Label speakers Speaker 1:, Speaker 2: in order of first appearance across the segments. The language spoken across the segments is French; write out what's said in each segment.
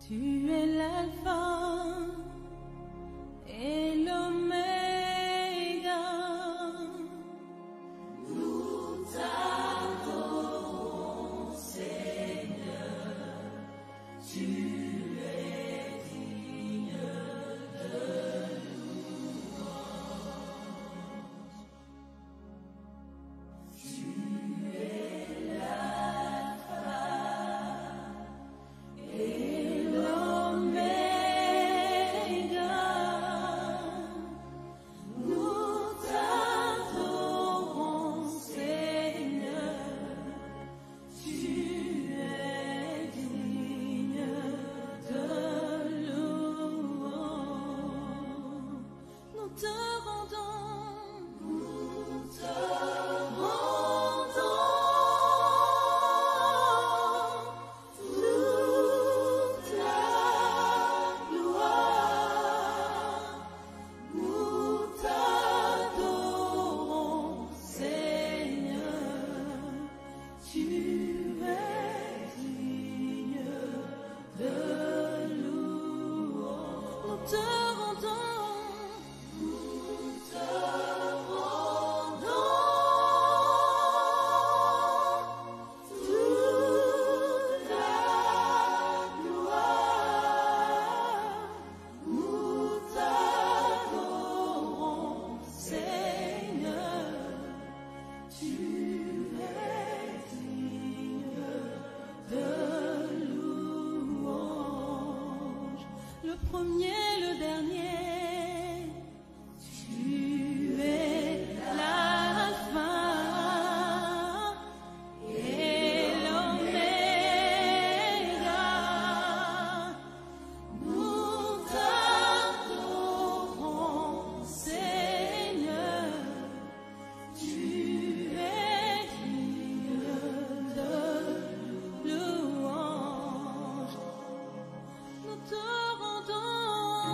Speaker 1: Tu es l'alpha et l'oméga. Nous t'adorons, Seigneur. Tu es digne de louange. Tu es l'alpha et l'oméga. Nous t'adorons, Seigneur. Tu es digne de louange. Nous te rendons toute la gloire. Nous t'adorons, Seigneur. Tu es digne de louange. Nous te rendons toute la gloire. Nous t'adorons, Seigneur. Tu es digne de louange. Le premier, le dernier. Tu es l'alpha et l'oméga. Nous t'adorons, Seigneur. Tu es digne de louange. Nous te rendons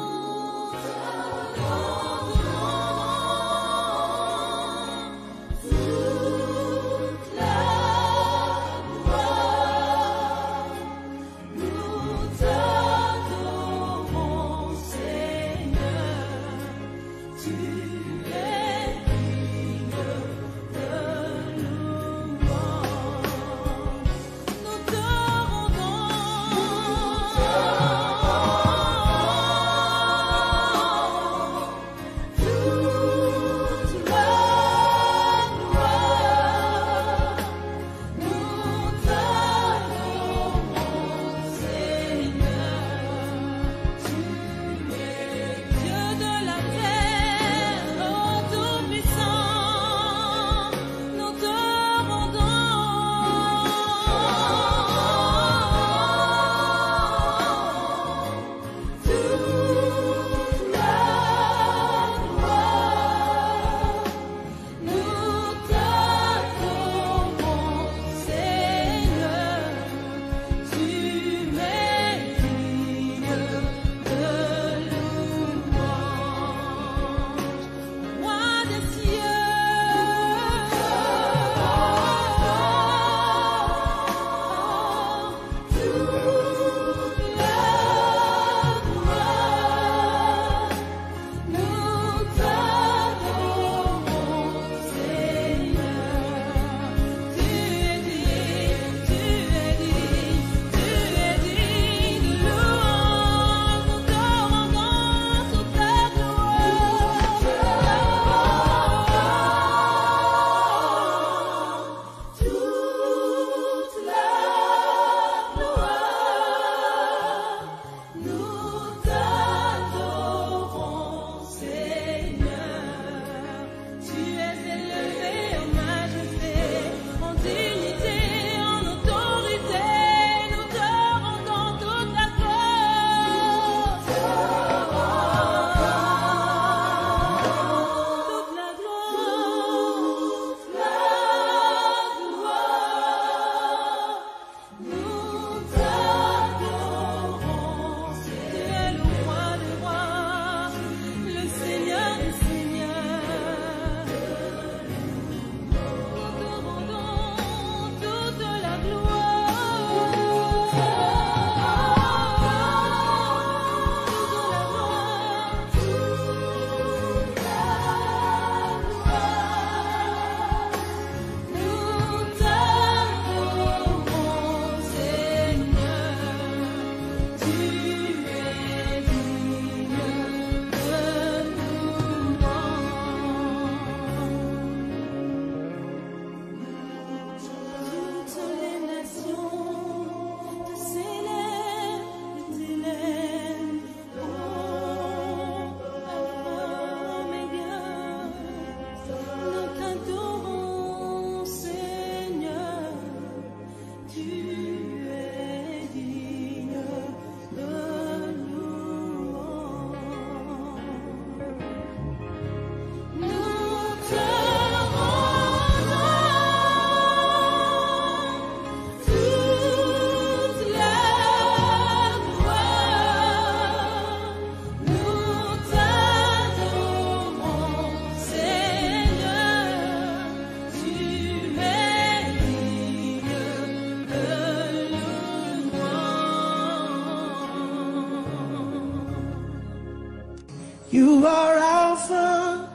Speaker 2: You are Alpha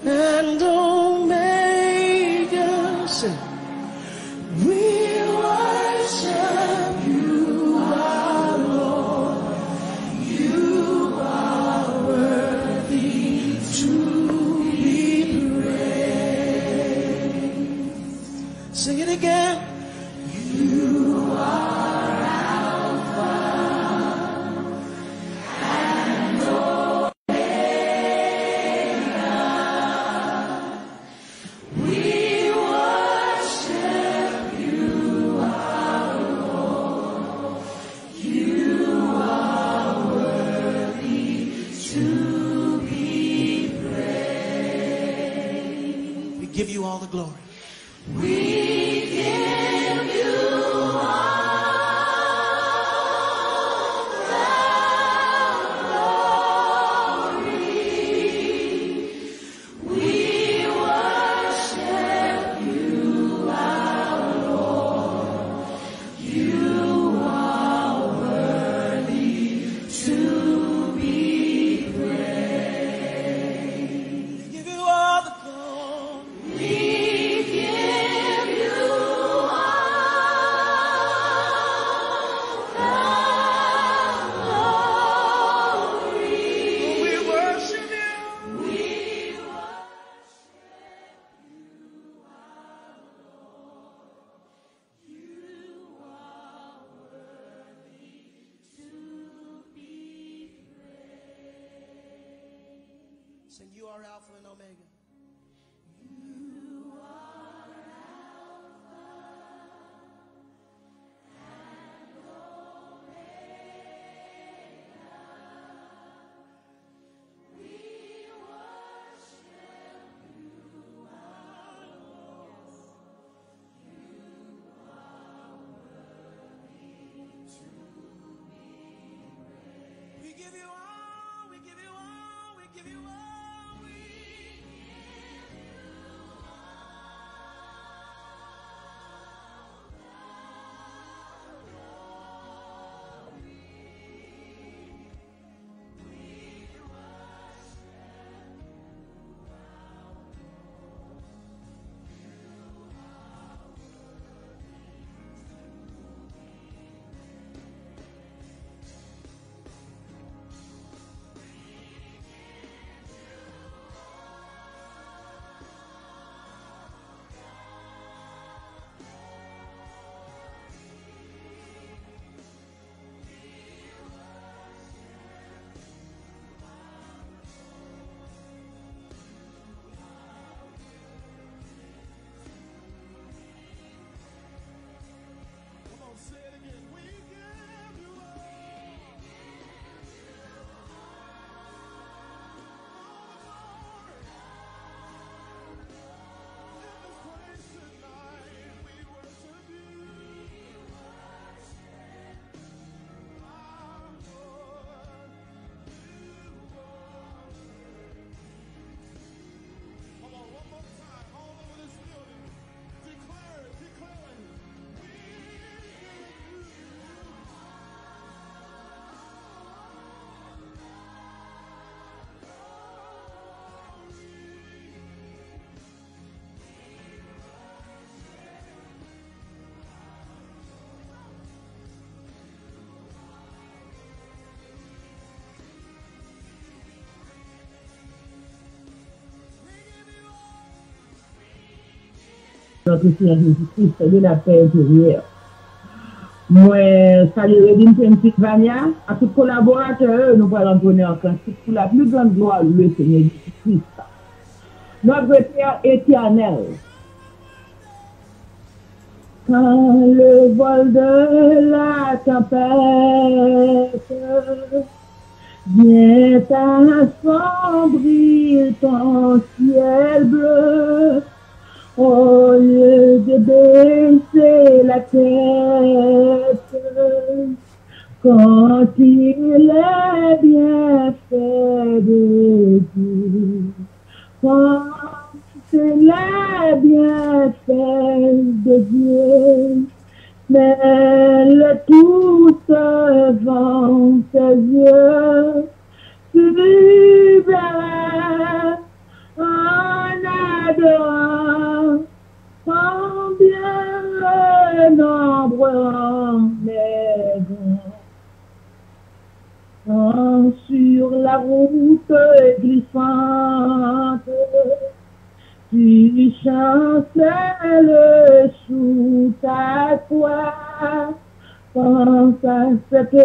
Speaker 2: and Omega. Say, we worship you, our Lord. You are worthy to be praised. Sing it again. You are Alpha and Omega. We worship you, our Lord. You are worthy to be praised. We give you all the glory. We give you all the glory. We worship you, our Lord. You are worthy to be praised. We give you all the glory. We give you all the glory. We worship you. We sing, you are Alpha and Omega. We give you all, we give you all, we give you all, we come on, say it again. We give you all
Speaker 3: notre Seigneur Jésus-Christ, de la paix intérieure. Moi, salut Redim Pennsylvania, à tous les collaborateurs, nous allons donner un cantique pour la plus grande gloire le Seigneur Jésus-Christ. Notre Père éternel, quand le vol de la tempête vient assombrir ton ciel bleu, au lieu de baisser la tête, quand il est bien fait de Dieu, quand il est bien fait de Dieu, mais tout devant ses yeux, adorant, combien le nombre en est grand. Sur la route glissante, tu chancelles sous ta croix. Pense à cette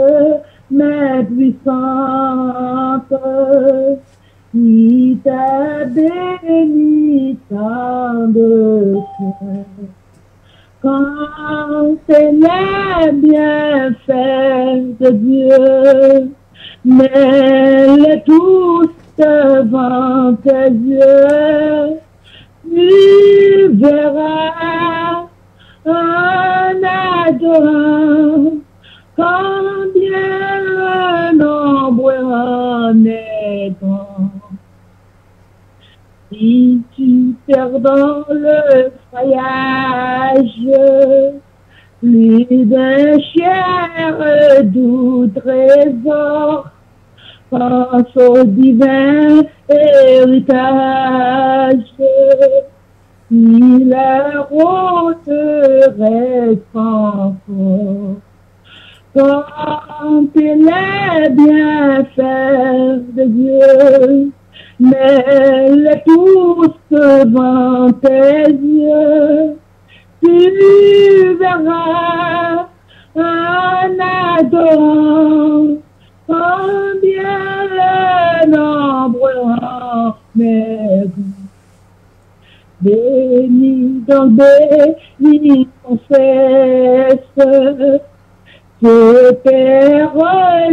Speaker 3: main puissante qui t'a béni tant de fois. Quand c'est les bienfaits de Dieu, mets-les tous devant tes yeux, tu verras en adorant combien le nombre en est grand. Si tu perds dans le voyage plus d'un cher doux trésor, pense au divin héritage. Si la route reste encore, quand les bienfaits de Dieu, mets-les tous devant tes yeux, tu verras en adorant combien le nombre en est grand. Béni, donc béni, confesse ce Père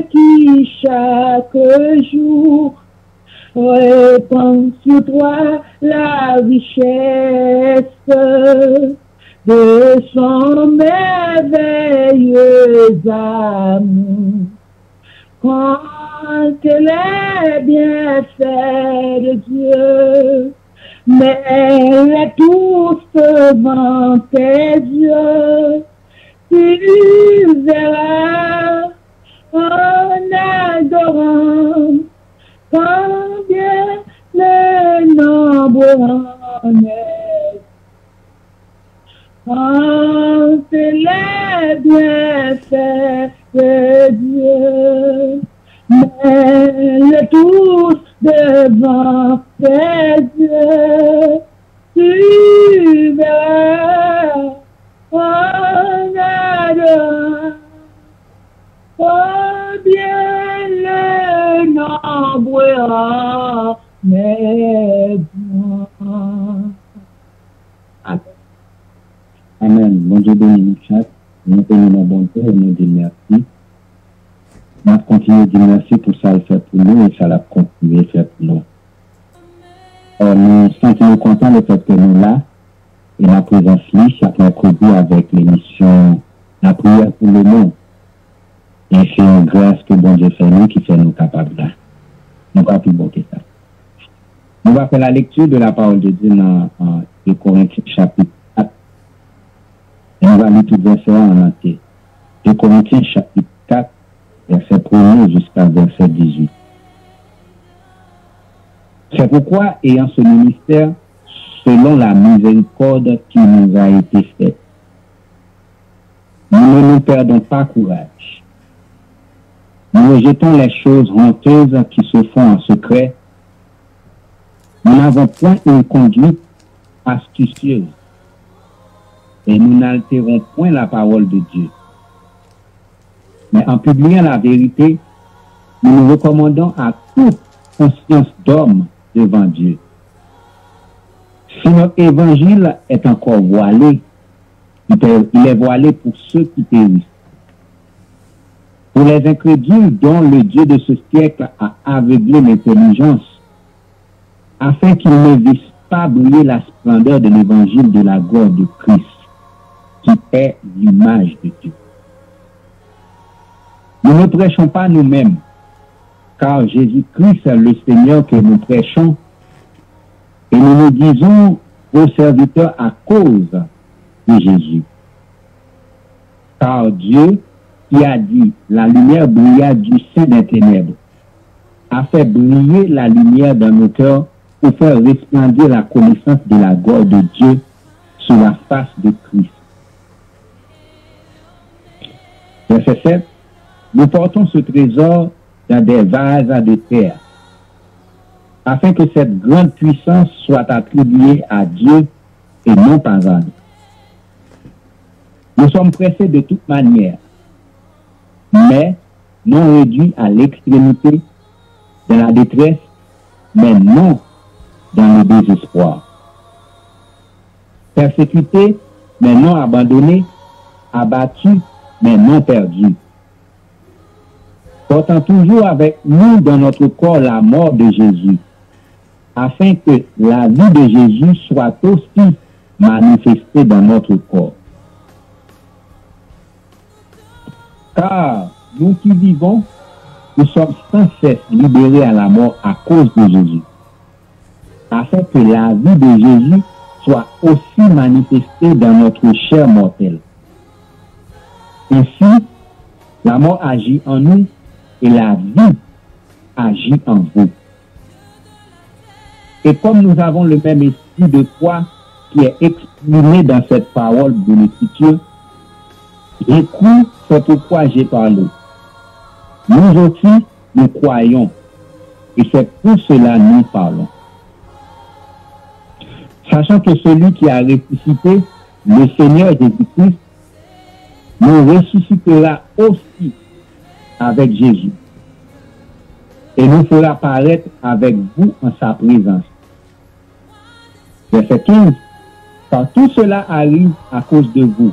Speaker 3: qui chaque jour répand sur toi la richesse de son merveilleux amour. Quand les bienfaits de Dieu, mets-les tous devant tes yeux, tu verras en adorant combien le nombre en est. Quand les bienfaits de Dieu, mets-les tous devant tes yeux, tu verras en adorant combien le nombre en est grand.
Speaker 4: Amen. Bon Dieu bénit nous chaque. Nous bénissons la bonté et nous disons merci. Nous continuons de dire merci pour ça et fait pour nous et ça l'a continué faire pour nous. Nous sentons contents le fait que nous là et la présence là chaque mercredi avec l'émission La prière pour le monde. Et c'est une grâce que bon Dieu fait nous qui fait nous capables là. Nous pas plus bon que ça. Nous allons faire la lecture de la parole de Dieu dans 2 Corinthiens chapitre 4. Et nous allons lire tout verset en entier. 2 Corinthiens chapitre 4, verset 1 jusqu'à verset 18. C'est pourquoi, ayant ce ministère, selon la miséricorde qui nous a été faite, nous ne nous perdons pas courage. Nous rejetons les choses honteuses qui se font en secret. Nous n'avons point une conduite astucieuse et nous n'altérons point la parole de Dieu. Mais en publiant la vérité, nous nous recommandons à toute conscience d'homme devant Dieu. Si notre évangile est encore voilé, il est voilé pour ceux qui périssent. Pour les incrédules dont le Dieu de ce siècle a aveuglé l'intelligence, afin qu'ils ne vissent pas briller la splendeur de l'évangile de la gloire de Christ, qui est l'image de Dieu. Nous ne prêchons pas nous-mêmes, car Jésus-Christ est le Seigneur que nous prêchons, et nous nous disons vos serviteurs à cause de Jésus. Car Dieu, qui a dit la lumière brilla du sein des ténèbres, a fait briller la lumière dans nos cœurs pour faire resplendir la connaissance de la gloire de Dieu sur la face de Christ. Verset 7. Nous portons ce trésor dans des vases de terre, afin que cette grande puissance soit attribuée à Dieu et non pas à nous. Nous sommes pressés de toute manière, mais non réduits à l'extrémité, dans la détresse, mais non dans le désespoir. Persécutés, mais non abandonnés, abattus, mais non perdus. Portant toujours avec nous dans notre corps la mort de Jésus, afin que la vie de Jésus soit aussi manifestée dans notre corps. Car nous qui vivons, nous sommes sans cesse libérés à la mort à cause de Jésus, afin que la vie de Jésus soit aussi manifestée dans notre chair mortelle. Ainsi, la mort agit en nous et la vie agit en vous. Et comme nous avons le même esprit de foi qui est exprimé dans cette parole de l'Écriture, j'ai cru, c'est pourquoi j'ai parlé. Nous aussi, nous croyons, et c'est pour cela que nous parlons. Sachant que celui qui a ressuscité, le Seigneur Jésus-Christ, nous ressuscitera aussi avec Jésus et nous fera paraître avec vous en sa présence. Verset 15. Car tout cela arrive à cause de vous,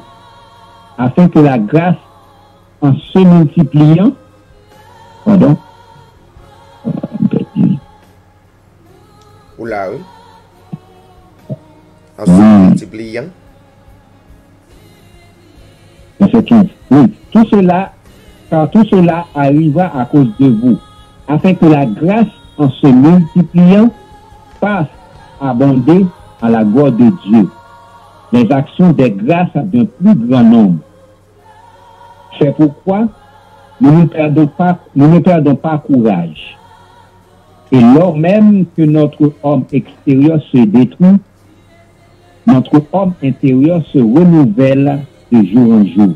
Speaker 4: afin que la grâce, en se multipliant,
Speaker 5: Oula, oui. En se multipliant.
Speaker 4: Verset 15. Oui, car tout cela arriva à cause de vous, afin que la grâce, en se multipliant, passe abonder à la gloire de Dieu, les actions des grâces d'un plus grand nombre. C'est pourquoi nous ne perdons pas courage. Et lors même que notre homme extérieur se détruit, notre homme intérieur se renouvelle de jour en jour.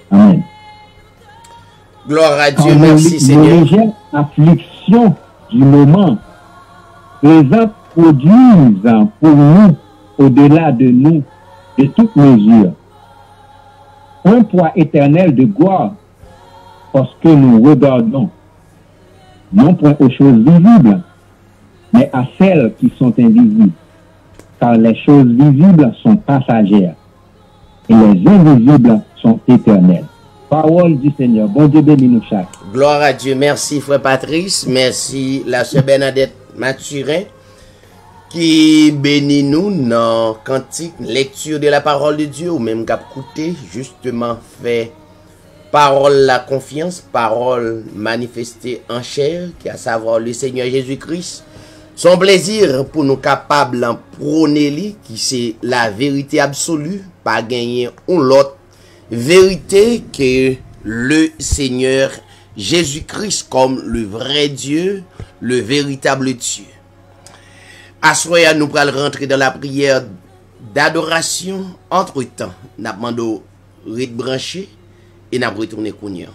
Speaker 4: Amen.
Speaker 5: Gloire à Dieu, merci Seigneur.
Speaker 4: Les légères afflictions du moment présentes produisent pour nous, au-delà de nous, de toute mesure, un poids éternel de gloire, parce que nous regardons, non point aux choses visibles, mais à celles qui sont invisibles, car les choses visibles sont passagères, et les invisibles sont éternelles. Parole du Seigneur. Bon Dieu bénit nous chaque.
Speaker 5: Gloire à Dieu. Merci frère Patrice. Merci la sœur Bernadette Mathurin qui bénit nous dans cantique, lecture de la parole de Dieu ou même cap écouter justement fait parole la confiance, parole manifestée en chair qui à savoir le Seigneur Jésus-Christ. Son plaisir pour nous capables d'en prôner qui c'est la vérité absolue, pas gagner ou l'autre vérité que le Seigneur Jésus-Christ comme le vrai Dieu, le véritable Dieu. À ce moment, nous allons rentrer dans la prière d'adoration. Entre-temps, nous avons demandé rite branché et nous avons retourné Kounia.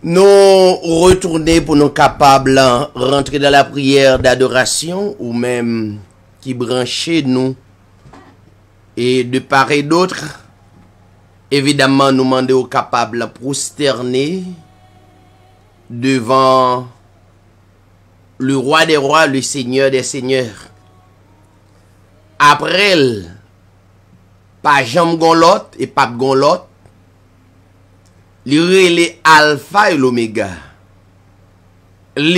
Speaker 5: Nous retourner pour nous capables rentrer dans la prière d'adoration ou même qui branchait nous et de part et d'autre évidemment, nous demandons aux capables de prosterner devant le roi des rois, le seigneur des seigneurs. Après elle, pas Jean Gonlot et Pape Gonlot, les alpha et l'oméga.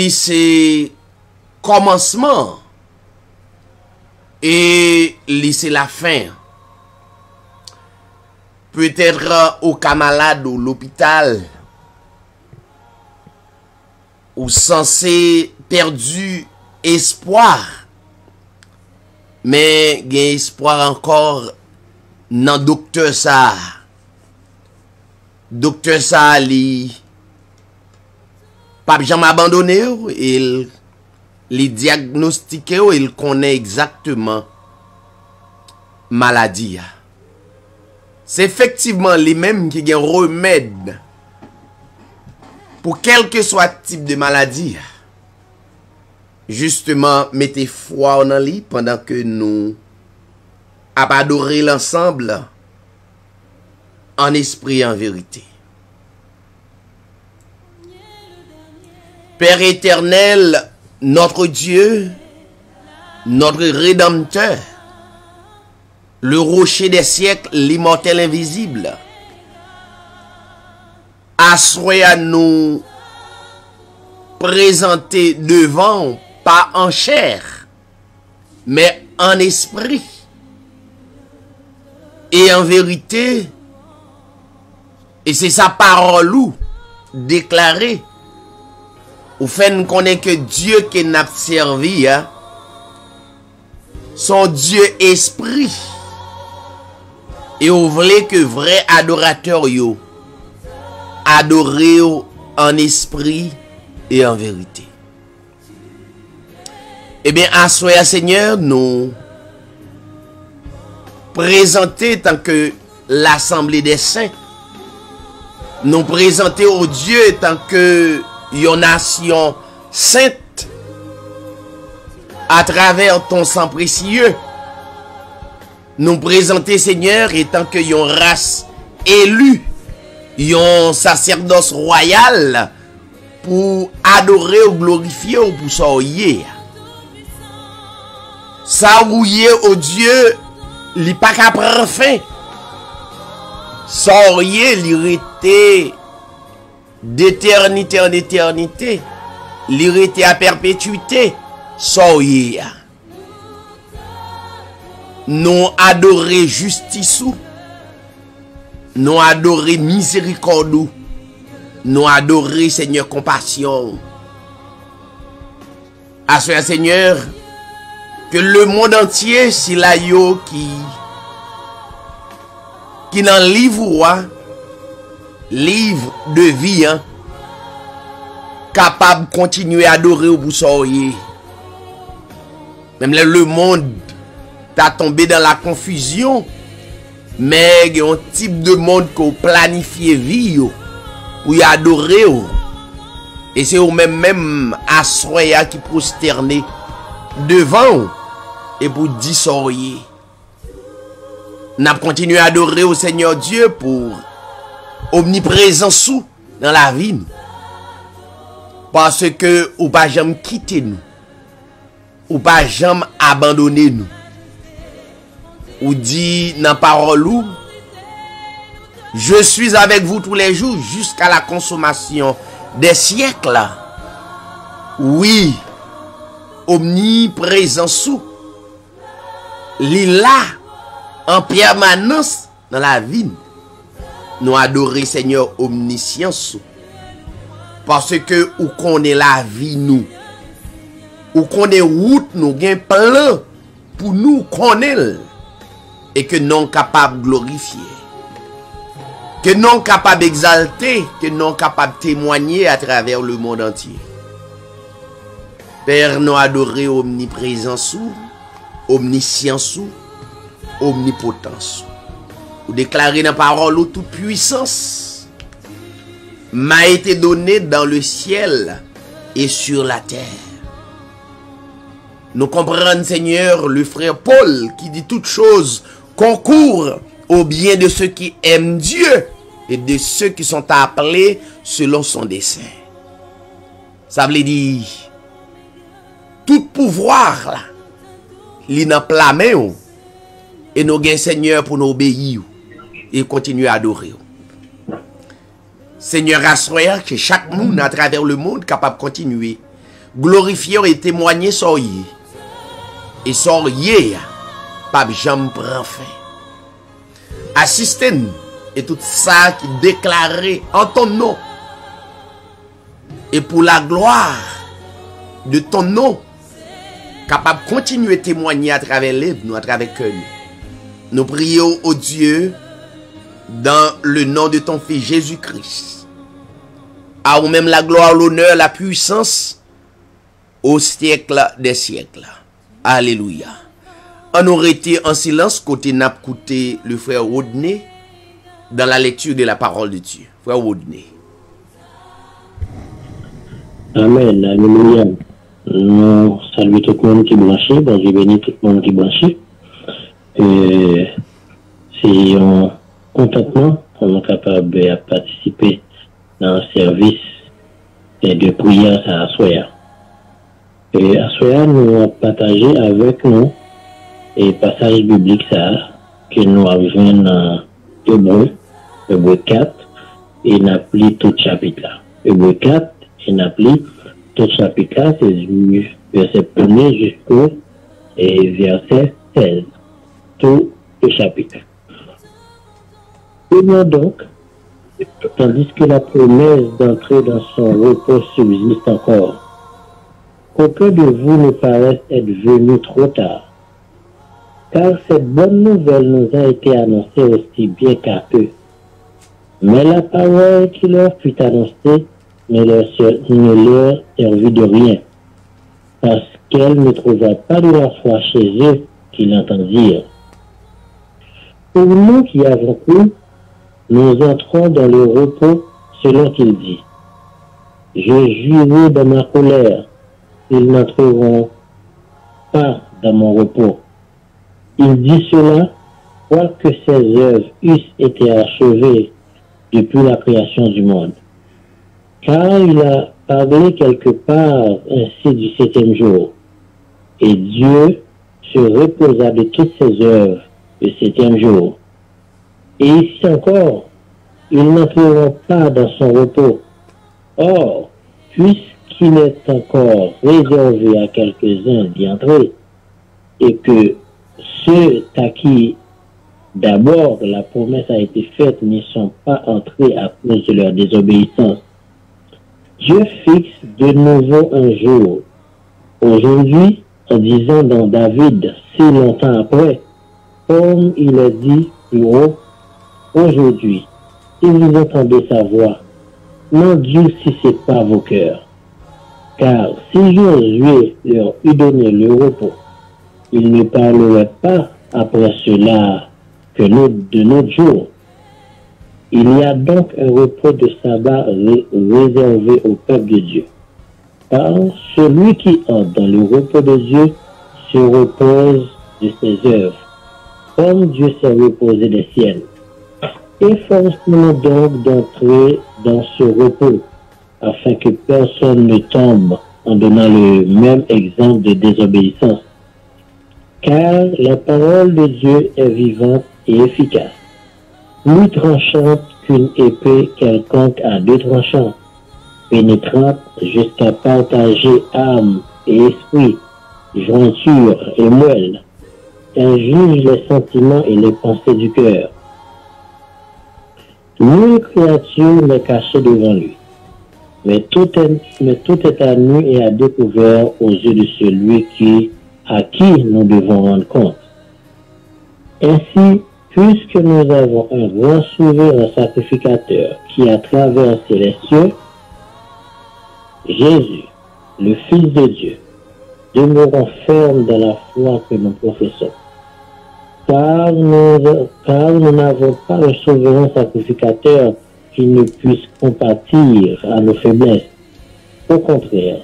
Speaker 5: C'est commencement et c'est la fin. Peut-être au cas malade ou l'hôpital ou censé perdu espoir, mais il y a espoir encore dans docteur ça. Docteur ça li pas jamais abandonné, il diagnostiqué, il connaît exactement maladie. C'est effectivement les mêmes qui ont remède pour quel que soit type de maladie. Justement, mettez foi en lit pendant que nous adorons l'ensemble en esprit et en vérité. Père éternel, notre Dieu, notre Rédempteur, le rocher des siècles, l'immortel invisible, assoyez à nous présenter devant, pas en chair, mais en esprit et en vérité. Et c'est sa parole ou déclarée. Ou fait nous connaître que Dieu qui n'a servi, hein, son Dieu esprit. Et vous voulez que vrai adorateur yo adorer en esprit et en vérité. Eh bien, à soi, Seigneur, nous présenter tant que l'assemblée des saints, nous présenter au Dieu tant que une nation sainte à travers ton sang précieux. Nous présenter, Seigneur, étant que une race élue, un sacerdoce royal pour adorer ou glorifier ou pour s'oyer. Ça rouiller au Dieu, li pas qu'à prendre fin. S'oyer, l'irrité d'éternité en éternité, l'irrité à perpétuité, s'oyer. Nous adorer justice, nous adorer miséricorde, nous adorer Seigneur compassion. À ce Seigneur, que le monde entier, si la yo qui dans livre de vie, hein, capable de continuer à adorer au boussoyer. Même là, le monde t'a tombé dans la confusion, mais il y a un type de monde qu'on planifie vie pour y adorer. Et c'est au même assoya qui prosterné devant et pour dissoyer. N'a continué à adorer au Seigneur Dieu pour omniprésent sous dans la vie. Parce que ou pas jamais quitter nous. Ou pas jamais abandonner nous. Ou dit dans parole ou je suis avec vous tous les jours jusqu'à la consommation des siècles. Oui, omniprésent sous. Là en permanence dans la vie. Nous adorer Seigneur omniscient sous. Parce que ou connaît la vie nous. Ou connaît route nous gain plan pour nous connaître. Et que non capable de glorifier. Que non capable d'exalter. Que non capable de témoigner à travers le monde entier. Père, nous adorer omniprésent sous, omniscient sous, omnipotent sous. Ou déclarer dans la parole où toute puissance m'a été donnée dans le ciel et sur la terre. Nous comprenons, Seigneur, le frère Paul qui dit toutes choses concourent au bien de ceux qui aiment Dieu et de ceux qui sont appelés selon son dessein. Ça veut dire, tout pouvoir là, il n'a pas main et nous gagnons Seigneur pour nous obéir et continuer à adorer. Seigneur, assoyez que chaque monde à travers le monde capable de continuer, glorifier et témoigner sur lui. Et sur lui, pas jamais prend fin. Assistez-nous et tout ça qui déclaré en ton nom. Et pour la gloire de ton nom, capable de continuer à témoigner à travers les nous, à travers cœur. Nous prions au Dieu dans le nom de ton Fils Jésus-Christ. À ou même la gloire, l'honneur, la puissance au siècle des siècles. Alléluia. On aurait été en silence côté n'a écouté le frère Rodney dans la lecture de la parole de Dieu. Frère Rodney.
Speaker 6: Amen. Alléluia. Nous saluons tout le monde qui est branché. Bon Dieu bénit tout le monde qui est branché. C'est un contentement qu'on est capable de participer dans le service de prière à Soya. Et à Soya, nous avons partagé avec nous et passage biblique ça que nous avons dans Hébreu 4 et n'a pris tout chapitre là. Hébreu 4 et n'a pris tout chapitre là, c'est du verset 1er jusqu'au verset 16. Tout le chapitre. Et donc, tandis que la promesse d'entrer dans son repos subsiste encore, qu'aucun de vous ne paraisse être venu trop tard, car cette bonne nouvelle nous a été annoncée aussi bien qu'à eux. Mais la parole qui leur fut annoncée ne leur servit de rien, parce qu'elle ne trouva pas de la foi chez eux qui l'entendirent. Pour nous qui avons cru, nous entrons dans le repos selon qu'il dit. Je jurai dans ma colère, ils n'entreront pas dans mon repos. Il dit cela, quoique ses œuvres eussent été achevées depuis la création du monde. Car il a parlé quelque part ainsi du 7e jour. Et Dieu se reposa de toutes ses œuvres le 7e jour. Et ici encore, ils n'entreront pas dans son repos. Or, puisqu'il est encore réservé à quelques-uns d'y entrer, et que ceux à qui d'abord la promesse a été faite n'y sont pas entrés à cause de leur désobéissance, Dieu fixe de nouveau un jour, aujourd'hui, en disant dans David, si longtemps après, comme il est dit plus haut, aujourd'hui, si vous entendez sa voix, n'endurcissez pas vos cœurs. Car si Josué leur eût donné le repos, il ne parlerait pas après cela que de notre jour. Il y a donc un repos de sabbat réservé au peuple de Dieu. Car celui qui entre dans le repos de Dieu se repose de ses œuvres, comme Dieu s'est reposé des siennes. Efforçons-nous donc d'entrer dans ce repos, afin que personne ne tombe en donnant le même exemple de désobéissance. Car la parole de Dieu est vivante et efficace, plus tranchante qu'une épée quelconque à 2 tranchants, pénétrante jusqu'à partager âme et esprit, jointure et moelle. Elle juge les sentiments et les pensées du cœur. Nulle créature n'est cachée devant lui, mais tout est à nu et à découvert aux yeux de celui à qui nous devons rendre compte. Ainsi, puisque nous avons un grand souverain sacrificateur qui a traversé les cieux, Jésus, le Fils de Dieu, demeurons fermes dans la foi que nous professons. Car nous n'avons pas un souverain sacrificateur qui ne puisse compatir à nos faiblesses. Au contraire,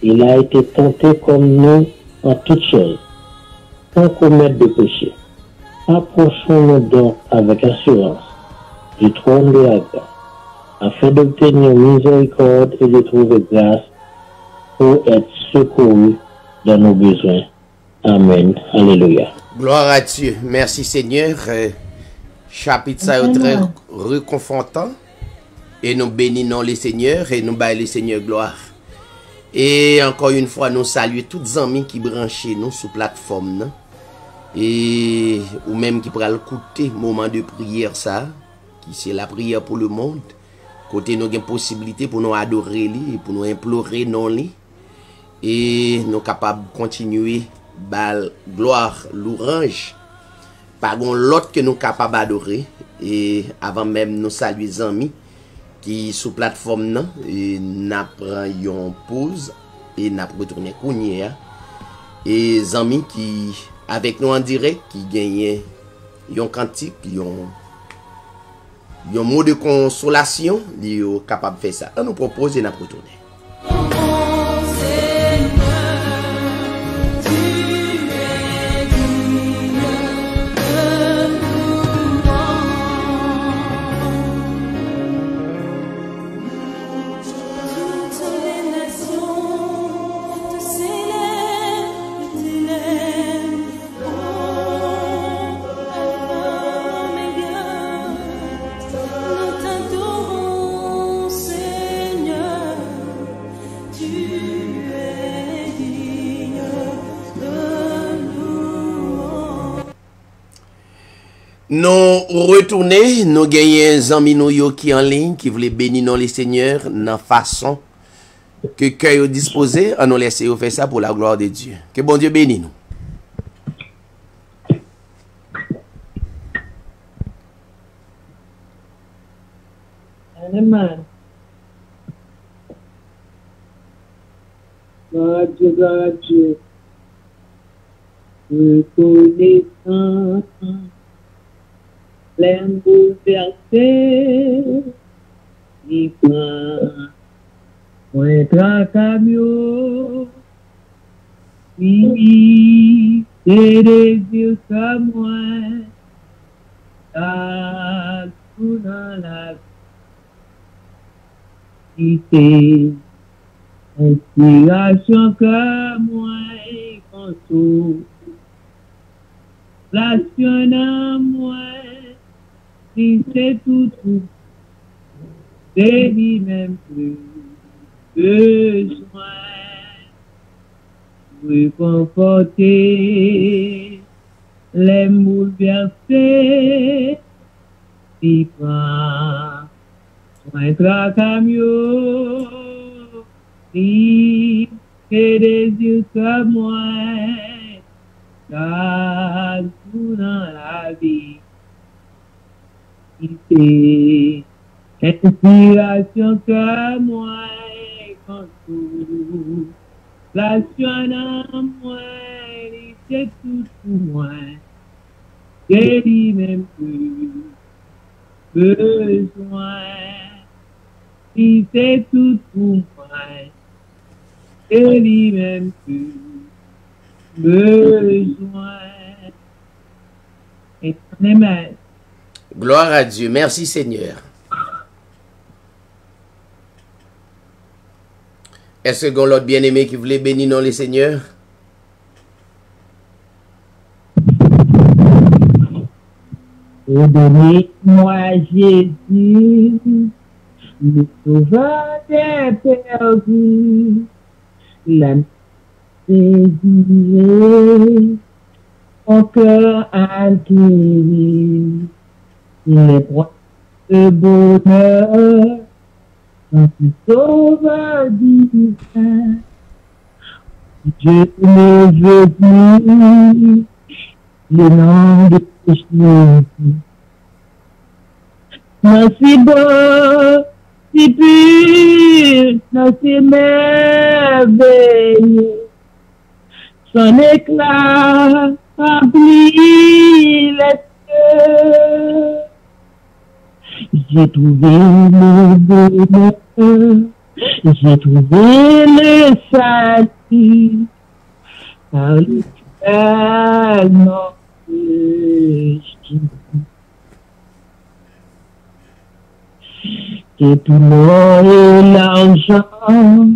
Speaker 6: il a été tenté comme nous en toutes choses, sans commettre de péché. approchons-nous donc avec assurance du trône de la grâce, afin d'obtenir miséricorde et de trouver grâce pour être secourus dans nos besoins. Amen. Alléluia.
Speaker 5: Gloire à Dieu. Merci Seigneur. Chapitre ça est très réconfortant. Et nous bénissons les Seigneurs et nous baillons les Seigneurs gloire. Et encore une fois, nous saluons tous les amis qui branchent nous sur la plateforme. Non? Et ou même qui pourra écouter moment de prière ça, qui c'est la prière pour le monde. Côté nous avons possibilité pour nous adorer lui et pour nous implorer non lui. Et nous capables de continuer bal gloire louange. Par l'autre que nous capables d'adorer et avant même nous saluer les amis qui sous plateforme non et n'a pris une pause et n'a retourné kounye et amis qui avec nous en direct qui gagnent un cantique un mot de consolation ils sont capables de faire ça. On nous propose et n'a retourné. Nous retourner, nous gagnons un ami nous qui en ligne, qui voulait bénir les seigneurs dans façon que cœur est disposé, à nous laisser faire ça pour la gloire de Dieu. Que bon Dieu bénisse nous.
Speaker 3: Amen. Gloire à Dieu. Reconnaissant. L'aime bouleversé, il prend un tracamio, il c'est des yeux comme moi, à tout dans la vie, c'est inspiration comme moi, console, l'action en moi. Si c'est tout, c'est lui-même plus besoin de conforter les bouleversés, si prend soin tracamio, si c'est des yeux comme moi, car tout dans la vie. C'est inspiration que moi contour, la en moi, c'est tout pour moi, c'est lui-même plus besoin, si c'est tout pour moi, c'est lui-même plus besoin. Et amen.
Speaker 5: Gloire à Dieu. Merci Seigneur. Est-ce que l'autre bien-aimé qui voulait bénir non les seigneurs?
Speaker 3: Bénis-moi Jésus, le sauveur des perdus, l'âme désirée, mon cœur acquis. Les proies de bonheur, quand tu sauves divin, je ne veux plus le nom de Jésus. Non, si beau, si pur, non, si merveilleux, son éclat remplit les cieux. J'ai trouvé le bonheur, j'ai trouvé le salut, par le tellement Que tout l'or et l'argent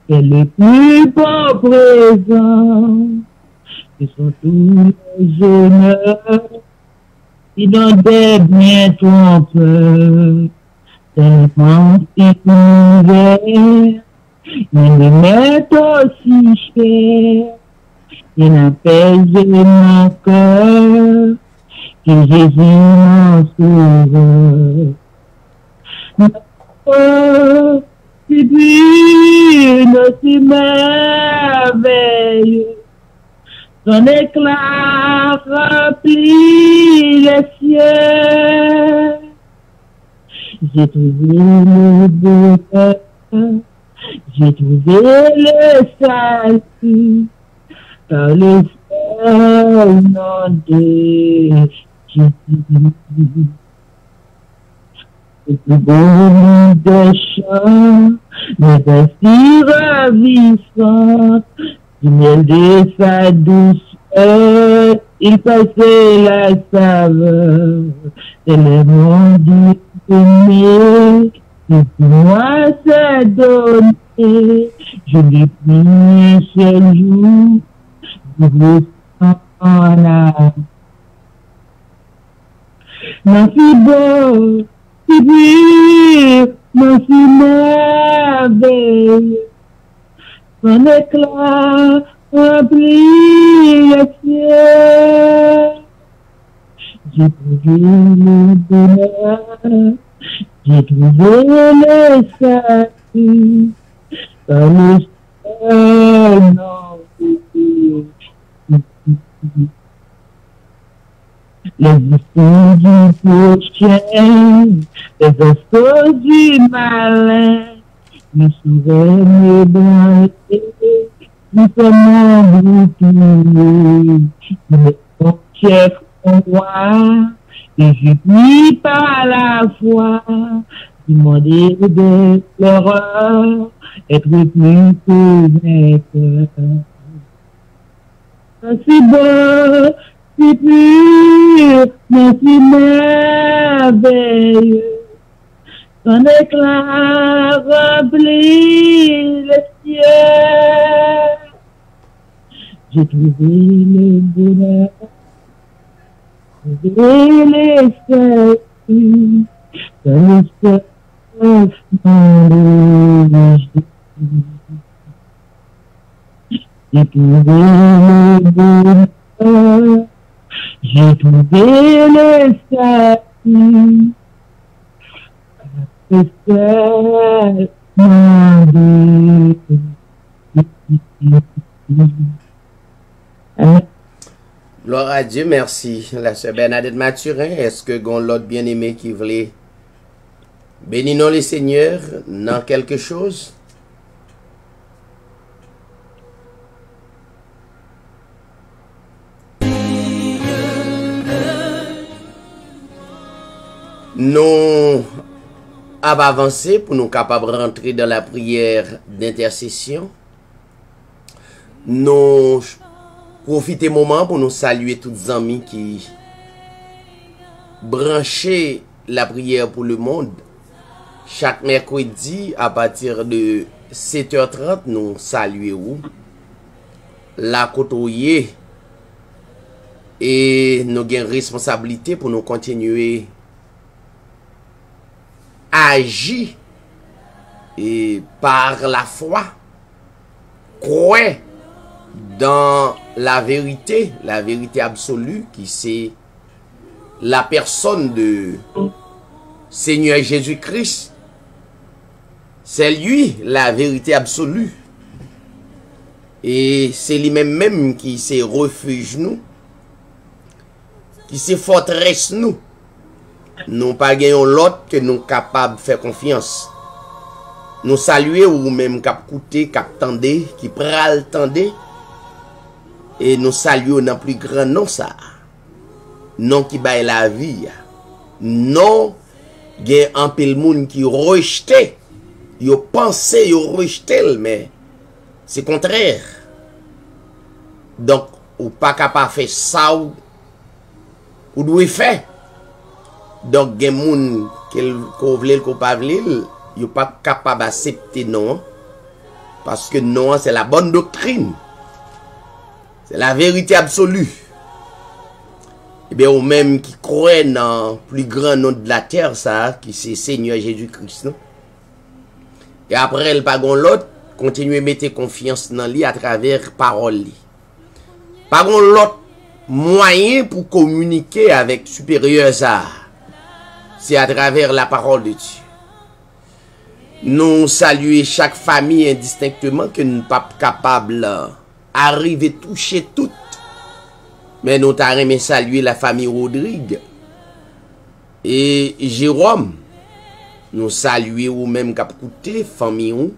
Speaker 3: est le plus beau présent, que sont tous les honneurs qui dans des biens trompeurs, tellement découvert, ils me mettent aussi cher, ils apaisent mon cœur, que Jésus mon sauveur. Oh, c'est divine, c'est merveilleux. Son éclat remplit les cieux. J'ai trouvé le bonheur, j'ai trouvé le salut par le seul nom de Jésus. Le plus beau des chants, mais ainsi ravissante, du miel de sa douceur, il passait la saveur, et le monde aimé, et pour moi c'est donné, je l'ai pris un seul jour, je vous sens en âme. Merci beau, c'est pur, merci merveilleux. Son éclat remplit les cieux. J'ai trouvé le bonheur, j'ai trouvé le salut, par le seul nom de Dieu. Les discours du prochain, les assauts du malin, nous sauvons mes branlés, nous sommes boucliers, nous sommes chefs en roi, et je prie par la foi, demander de l'horreur, être plus que vainqueur. C'est beau, c'est pur, mais c'est merveilleux. Son éclat remplit les cieux. J'ai trouvé le bonheur, trouvé les saluts, dans le seul nom de Jésus. J'ai trouvé le bonheur, j'ai trouvé le salut, le seul nom de Jésus.
Speaker 5: Gloire à Dieu, merci. La sœur Bernadette Mathurin, est-ce que gon l'autre bien-aimé qui voulait bénir le Seigneur dans quelque chose? Nous avons avancé pour nous capables de rentrer dans la prière d'intercession. Nous profitons moment pour nous saluer tous les amis qui branchaient la prière pour le monde. Chaque mercredi, à partir de 7h30, nous saluons la côtoyer et nous avons responsabilité pour nous continuer à agir et par la foi, croire dans la vérité absolue qui c'est la personne de Seigneur Jésus-Christ. C'est lui la vérité absolue. Et c'est lui-même qui c'est refuge nous, qui c'est forteresse nous. Nous pas gagnons l'autre que nous capables de faire confiance. Nous saluer ou même cap coûter, cap tendez, qui pral tendez. Et nous saluons dans plus grand nom ça. Non qui baille la vie. Non gen un pile moun qui rejeté. Yo pensé yo rejeté mais c'est contraire. Donc ou pas capable faire ça ou doit faire. Donc, il y a des gens qui veulent ou pas veulent, ils ne sont pas capables d'accepter non. Parce que non, c'est la bonne doctrine. C'est la vérité absolue. Et bien, ou même qui croient dans le plus grand nom de la terre, ça, qui c'est Seigneur Jésus-Christ, non? Et après, le pagon l'autre, continuer à mettre confiance dans lui à travers parole. Pagon l'autre moyen pour communiquer avec supérieur ça. C'est à travers la parole de Dieu. Nous saluons chaque famille indistinctement que nous ne sommes pas capables d'arriver à toucher toutes. Mais nous avons salué la famille Rodrigue et Jérôme. Nous saluons ou même capouté famille ou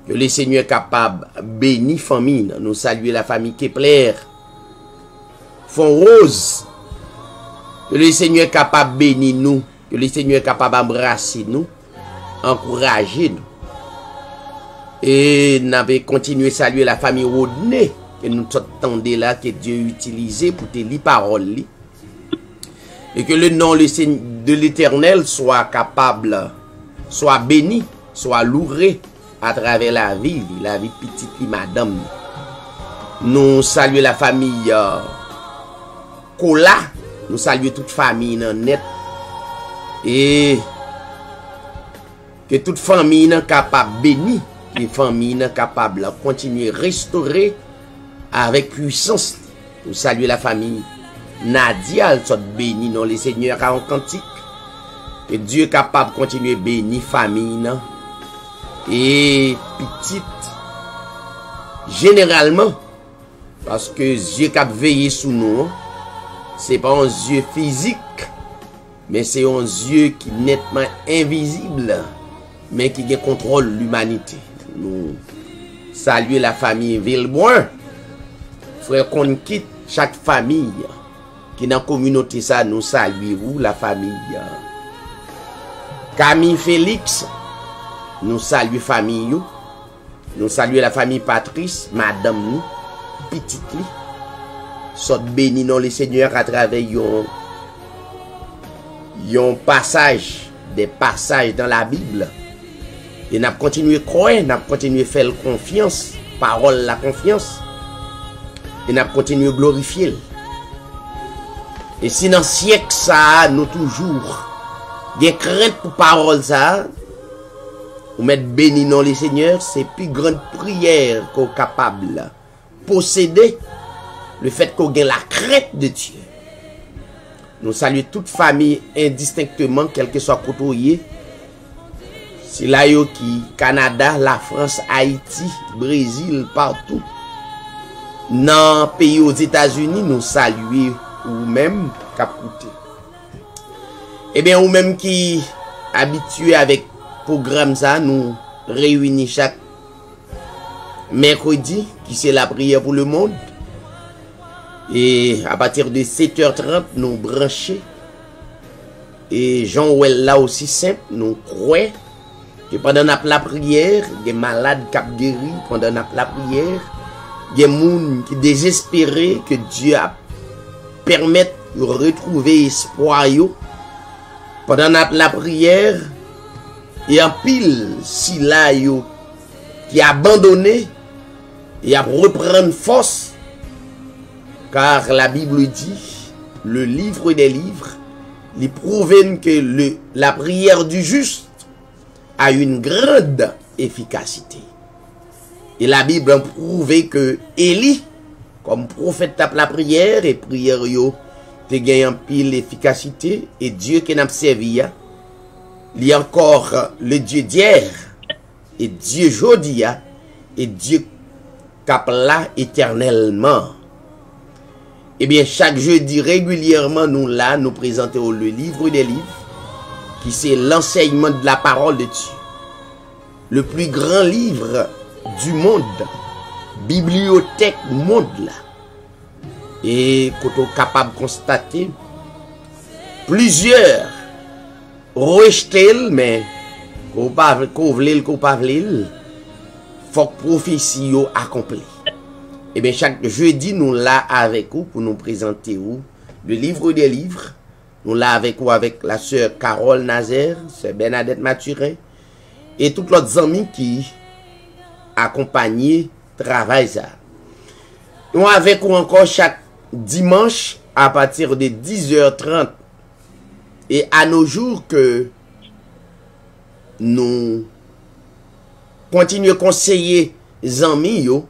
Speaker 5: que le Seigneur est capable de bénir famille. Nous saluons la famille Kepler, Font Rose. Que le Seigneur est capable de bénir nous. Que le Seigneur est capable d'embrasser nous. Encourager nous. Et nous avons continué à saluer la famille Rodney. Que nous attendons là, que Dieu utilisé pour te lire parole. Et que le nom de l'Éternel soit capable, soit béni, soit loué à travers la vie petite et madame. Nous saluons la famille Kola. Nous saluons toute famille net. Et que toute famille est capable de bénir. Que famille est capable de continuer à restaurer avec puissance. Nous saluons la famille Nadia, elle soit bénie dans les seigneurs en cantique. Que Dieu est capable de continuer à bénir famille. Et petite, généralement, parce que Dieu qui a veillé sur nous, ce n'est pas un Dieu physique, mais c'est un Dieu qui est nettement invisible, mais qui contrôle l'humanité. Nous saluons la famille Villeboin. Frère qu'on quitte chaque famille qui est dans la communauté, ça nous saluons la famille Camille Félix. Nous saluons famille. Nous saluons la famille Patrice, madame nous, petite nous. Soit béni dans les seigneurs à travers yon passage, des passages dans la Bible. Et nous avons continué à croire, nous avons continué à faire confiance, parole la confiance. Et nous avons continué à glorifier. Et si dans le siècle ça, nous toujours, des craintes pour parole ça, ou mettre béni dans les seigneurs, c'est plus grande prière qu'on est capable de posséder. Le fait qu'on ait la crainte de Dieu. Nous saluons toute famille indistinctement, quel que soit côté. C'est là qui Canada, la France, Haïti, Brésil, partout. Dans le pays aux États-Unis, nous saluons ou même Capouté. Eh bien, ou même qui habitué avec programme ça, nous réunissons chaque mercredi, qui c'est la prière pour le monde. Et à partir de 7h30, nous branchons. Et Jean-Ouel là aussi simple, nous croyons que pendant la prière, des malades qui ont guéri, pendant la prière, des gens qui désespérés, que Dieu a permis de retrouver espoir. Pendant la prière, et en pile, si là, qui a abandonné, et a reprendre force. Car la Bible dit, le livre des livres, il prouve que la prière du juste a une grande efficacité. Et la Bible a prouvé que Élie, comme prophète tape la prière, et prière yo, te gagne en pile l'efficacité, et Dieu qui n'a servi, il y a encore le Dieu d'hier, et Dieu jodia, et Dieu cap là éternellement. Eh bien, chaque jeudi, régulièrement, nous présentons le livre des livres, qui c'est l'enseignement de la parole de Dieu. Le plus grand livre du monde, bibliothèque monde là. Et quand on est capable de constater, plusieurs rejetés, mais qu'on pas faut que prophétie accomplie. Et bien chaque jeudi nous là avec vous pour nous présenter le livre des livres. Nous là avec la sœur Carole Nazaire, sœur Bernadette Mathurin, et toutes les amis qui accompagnaient travail ça. Nous avec vous encore chaque dimanche à partir de 10h30 et à nos jours que nous continuons à conseiller les amis yo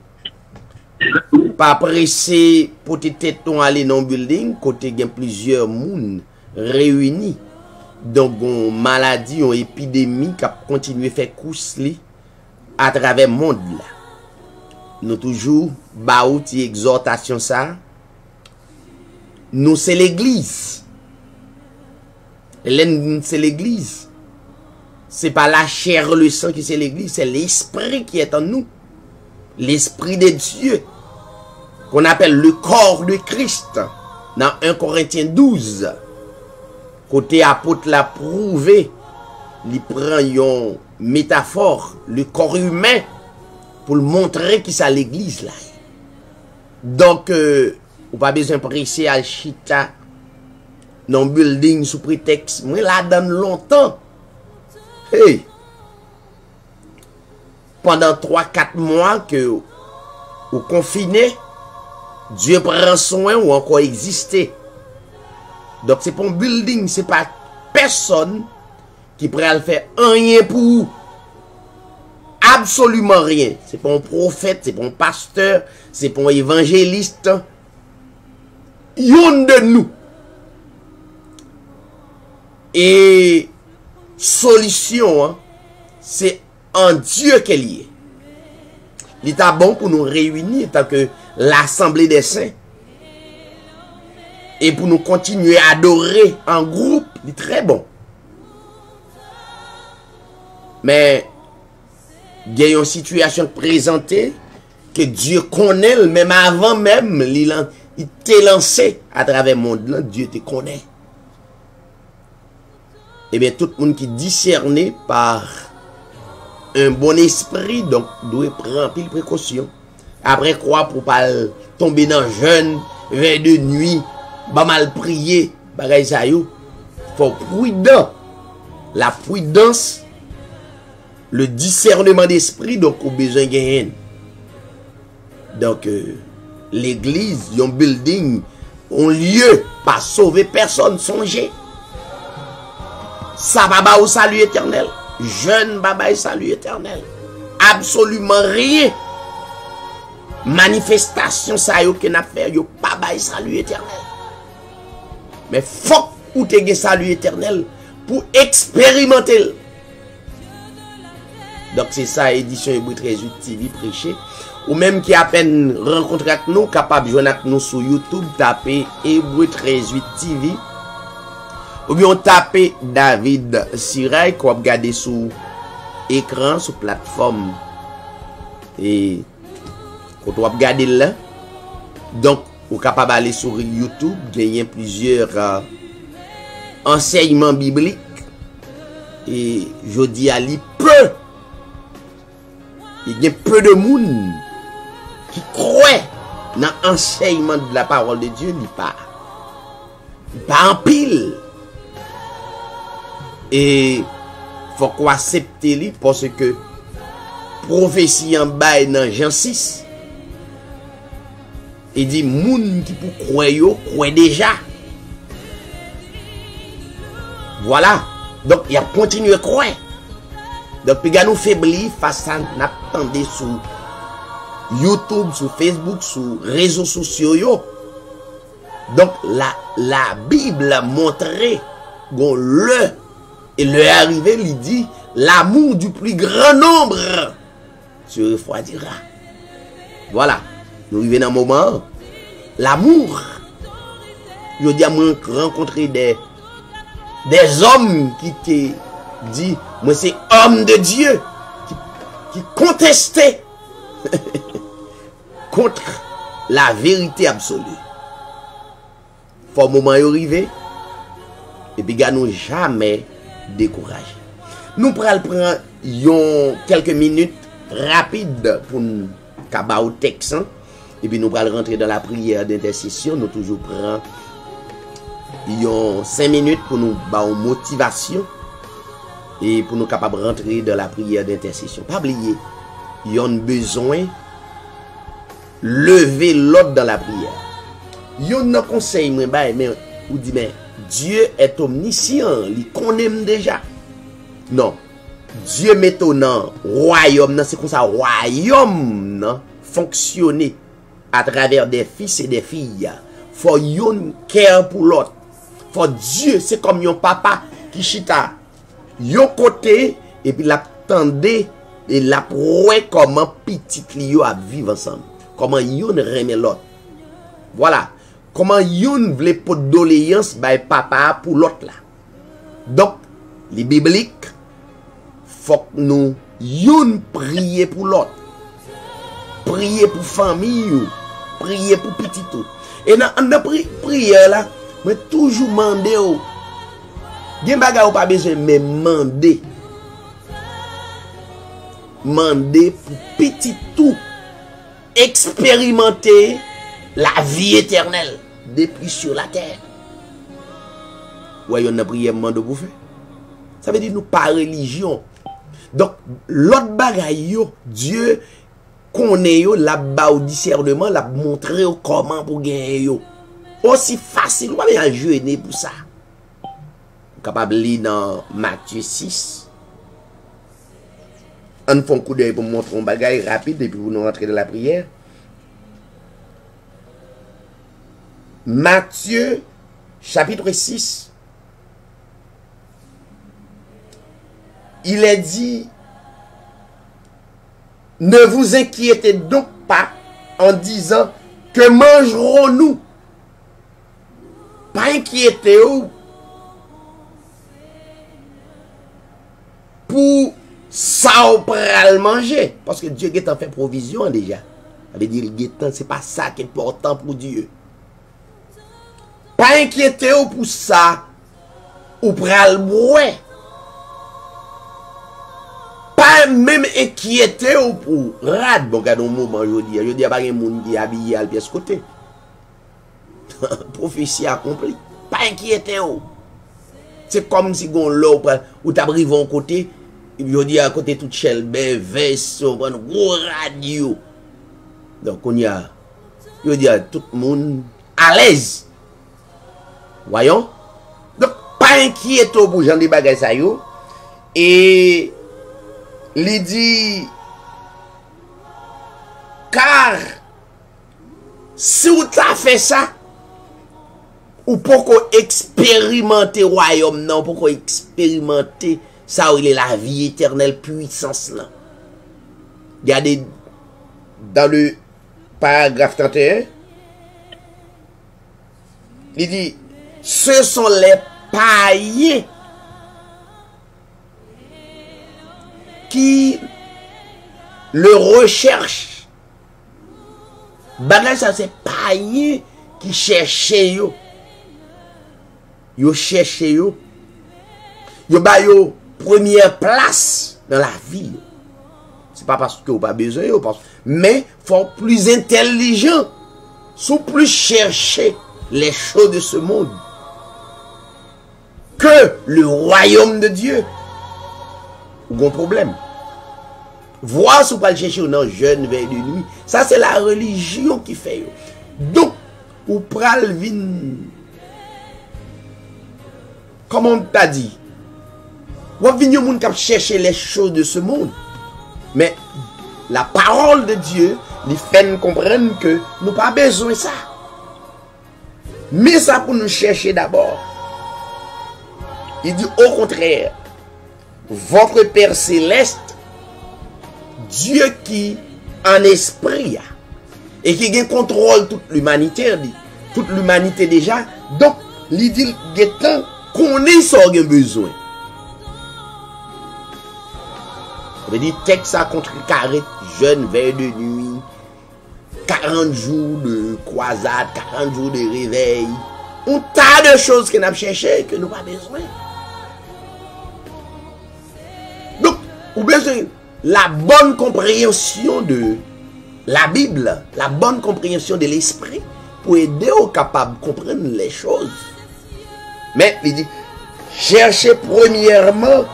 Speaker 5: pas pressé pour tête aller dans building côté gen plusieurs moun réunis donc une maladie une épidémie qui a continué faire course li à travers le monde là. Nous toujours ba outil exhortation ça. Nous c'est l'église. C'est l'église. C'est pas la chair le sang qui c'est l'église, c'est l'esprit qui est en nous. L'esprit de Dieu qu'on appelle le corps de Christ dans 1 Corinthiens 12. Côté apôtre l'a prouvé, il prend une métaphore, le corps humain pour le montrer qui c'est l'église là. Donc ou pas besoin de presser à chita dans building sous prétexte moi là donne longtemps. Hey, pendant 3-4 mois que vous confiné, Dieu prend soin ou encore exister. Donc c'est pas un building, c'est pas personne qui pourrait le faire rien pour vous. Absolument rien. C'est pas un prophète, c'est pas un pasteur, c'est pas un évangéliste. Yon de nous. Et solution, hein, c'est en Dieu qu'elle y est. Il est bon pour nous réunir tant que l'assemblée des saints. Et pour nous continuer à adorer en groupe, il est très bon. Mais il y a une situation présentée que Dieu connaît, même avant même, il t'est lancé à travers le monde. Là, Dieu te connaît. Eh bien, tout le monde qui est discerné par un bon esprit, donc, doit prendre pile précaution. Après quoi, pour pas tomber dans le jeûne, veille de nuit, pas mal prier, bagay sa yo, faut prudent. La prudence, le discernement d'esprit, donc, au besoin de gagner. Donc, l'église, un building, un lieu, pas sauver personne, songer. Ça va ba au salut éternel. Jeune baba et salut éternel. Absolument rien. Manifestation ça yo que n'a fait yo pas ba salut éternel. Mais faut ou te salut éternel pour expérimenter. Donc c'est ça édition Hébreu 13:8 TV prêché ou même qui a peine rencontré avec nous capable de joindre avec nous sur YouTube taper Hébreu 13:8 TV. Ou bien taper David Siray qu'on va regarder sur écran, sur plateforme. Et quand on va regarder là, donc vous êtes capable d'aller sur YouTube, gagner plusieurs enseignements bibliques. Et je dis à lui peu. Il y a peu de monde qui croit dans l'enseignement de la parole de Dieu, il pas en pile. Et faut qu'on accepte lui parce que prophétie en bas dans Jean 6 il dit moun qui pour croire déjà. Voilà. Donc il a continué à croire. Donc puis nous faiblir face à n'attendez sur YouTube, sur Facebook, sur réseaux sociaux yo. Donc la Bible a montré bon et le arrivé lui dit l'amour du plus grand nombre se refroidira. Voilà. Nous arrivons dans un moment. L'amour. Je dis à moi rencontrer des hommes qui te dit moi c'est homme de Dieu qui contestaient contre la vérité absolue. Faut un moment arrivé et puis nous jamais décourager. Nous prenons quelques minutes rapides pour nous cabaou texte et puis nous allons rentrer dans la prière d'intercession. Nous toujours prendre yon 5 minutes pour nous ba une motivation et pour nous capables rentrer dans la prière d'intercession. Pas oublier, yon besoin lever l'autre dans la prière. Yon nan conseil moi ba mais ou dit mais Dieu est omniscient, il connaît déjà. Non. Dieu met au nan royaume, c'est comme ça royaume nan fonctionner à travers des fils et des filles. Faut yon care pour l'autre. Faut Dieu, c'est comme yon papa qui chita yon côté et puis l'attendait et la proué comment petit lio a vivre ensemble. Comment yon remet l'autre. Voilà. Comment yon vle pour doléance by papa pour l'autre là. Donc, les bibliques faut que nous yon prier pour l'autre. Prier pour famille, prier pour petit tout. Et dans la prière là, mais toujours demander ou. Gen bagay ou pas besoin mais demander. Demander pour petit tout expérimenter la vie éternelle depuis sur la terre. Ouais, on a prié demande pour faire. Ça veut dire nous pas religion. Donc l'autre bagay yo, Dieu connaît yo la ba au discernement, la montrer comment pour gagner yo. Aussi facile, pas bien jeûner pour ça. Capable lire dans Matthieu 6. On fait un coup d'œil pour montrer un bagay rapide et puis vous nous rentrez dans la prière. Matthieu chapitre 6. Il est dit: ne vous inquiétez donc pas en disant que mangerons-nous. Pas inquiétez-vous pour ça ou pral manger. Parce que Dieu est en fait provision déjà. Ça veut dire que c'est pas ça qui est important pour Dieu. Pas inquiétez-vous pour ça ou pral boire. Pas même inquiété ou pour rad bon quand on moment je dis pas un monde qui habillé à pièce côté. Prophétie accomplie. Pas inquiété ou. C'est comme si gon l'eau ou t'arrive en côté, je dis à côté toute chelbe, veste, un gros radio. Donc on y a je dis à tout le monde à l'aise. Voyons. Donc pas inquiété pour gens des bagages ça yo et il dit, car si vous avez fait ça, ou pourquoi expérimenter le royaume, non, pourquoi expérimenter ça, où il est la vie éternelle, puissance là. Regardez dans le paragraphe 31, il dit, ce sont les païens qui le recherche. Bagay ça c'est païen qui cherche yo. Yo cherche yo. Yo ba yo première place dans la vie. C'est pas parce que vous pas besoin yo, mais faut plus intelligent. Sous plus chercher les choses de ce monde que le royaume de Dieu. Ou un problème. Voir si vous pas le chercher ou non, jeune veille de nuit. Ça, c'est la religion qui fait. Donc, ou pral vin. Comme on t'a dit. Ou vin yon moun kap chercher les choses de ce monde. Mais, la parole de Dieu, les fait nous comprendre que nous pas besoin de ça. Mais ça pour nous chercher d'abord. Il dit au contraire. Votre Père céleste, Dieu qui en esprit et qui contrôle toute l'humanité, toute l'humanité déjà. Donc, il dit qu'on ait son besoin. Ça veut dire texte à contrecarrer jeune veille de nuit, 40 jours de croisade, 40 jours de réveil, un tas de choses que nous avons cherché que nous n'avons pas besoin. Ou besoin la bonne compréhension de la Bible, la bonne compréhension de l'esprit pour aider aux capables de comprendre les choses. Mais il dit, cherchez premièrement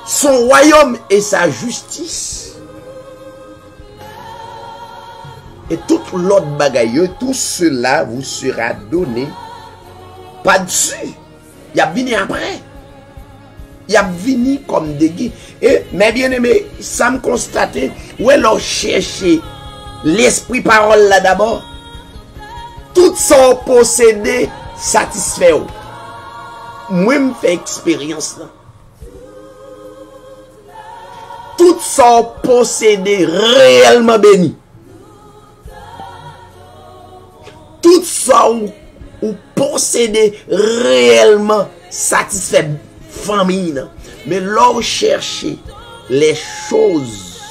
Speaker 5: son royaume et sa justice. Et toute l'autre bagaille, tout cela vous sera donné pas dessus. Il y a venu après. Il y a venu comme des guides. Et mes bien-aimés, ça me constate, où est l'on chercher l'esprit parole là d'abord. Tout son possédé satisfait. Moi, je fais expérience là. Tout son possédé réellement béni. Tout ça ou posséder réellement satisfait famille. Mais l'on chercher les choses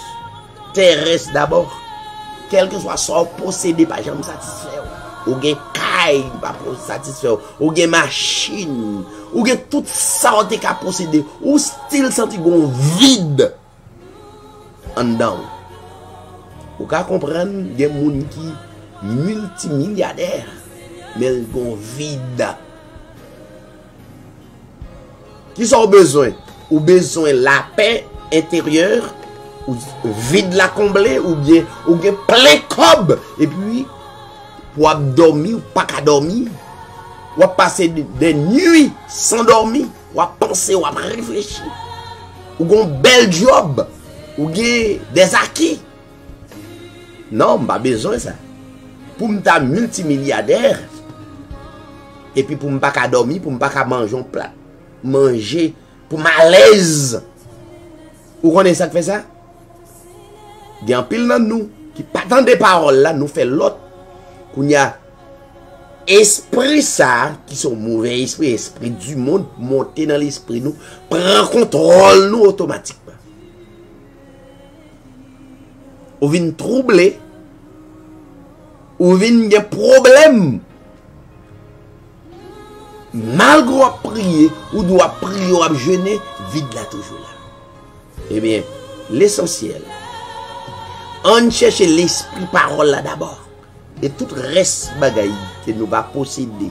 Speaker 5: terrestres d'abord. Quel que soit son possédé, pas jamais satisfait. Ou gen caille, pas satisfait. Ou gen machine. Ou gen tout ça on te ka posséder. Ou style senti gon vide. En dedans. Ou ka comprendre, gen moun qui multimilliardaire, mais ils ont vide. Qui sont besoin? Ou besoin la paix intérieure, ou vide la combler, ou bien plein cob, et puis pour dormir ou pas qu'à dormir, ou passer des nuits sans dormir, ou penser, ou réfléchir, ou un bel job, ou des acquis. Non, pas besoin ça. Pour m'ta multimilliardaire et puis pour m'pas qu'à dormir, pour m'pas qu'à manger un plat, manger pour malaise. Vous connaissez ça qui fait ça? Il y a un pile dans nous qui pas dans des paroles là, nous fait l'autre qu'on y a esprit ça qui sont mauvais esprit du monde monter dans l'esprit nous, prend contrôle nous automatiquement. On vient troubler. Ou vin des problèmes. Malgré prier, ou doit prier ou jeûner, vide là toujours là. Eh bien, l'essentiel, on cherche l'esprit parole là d'abord. Et tout reste bagaille que nous va posséder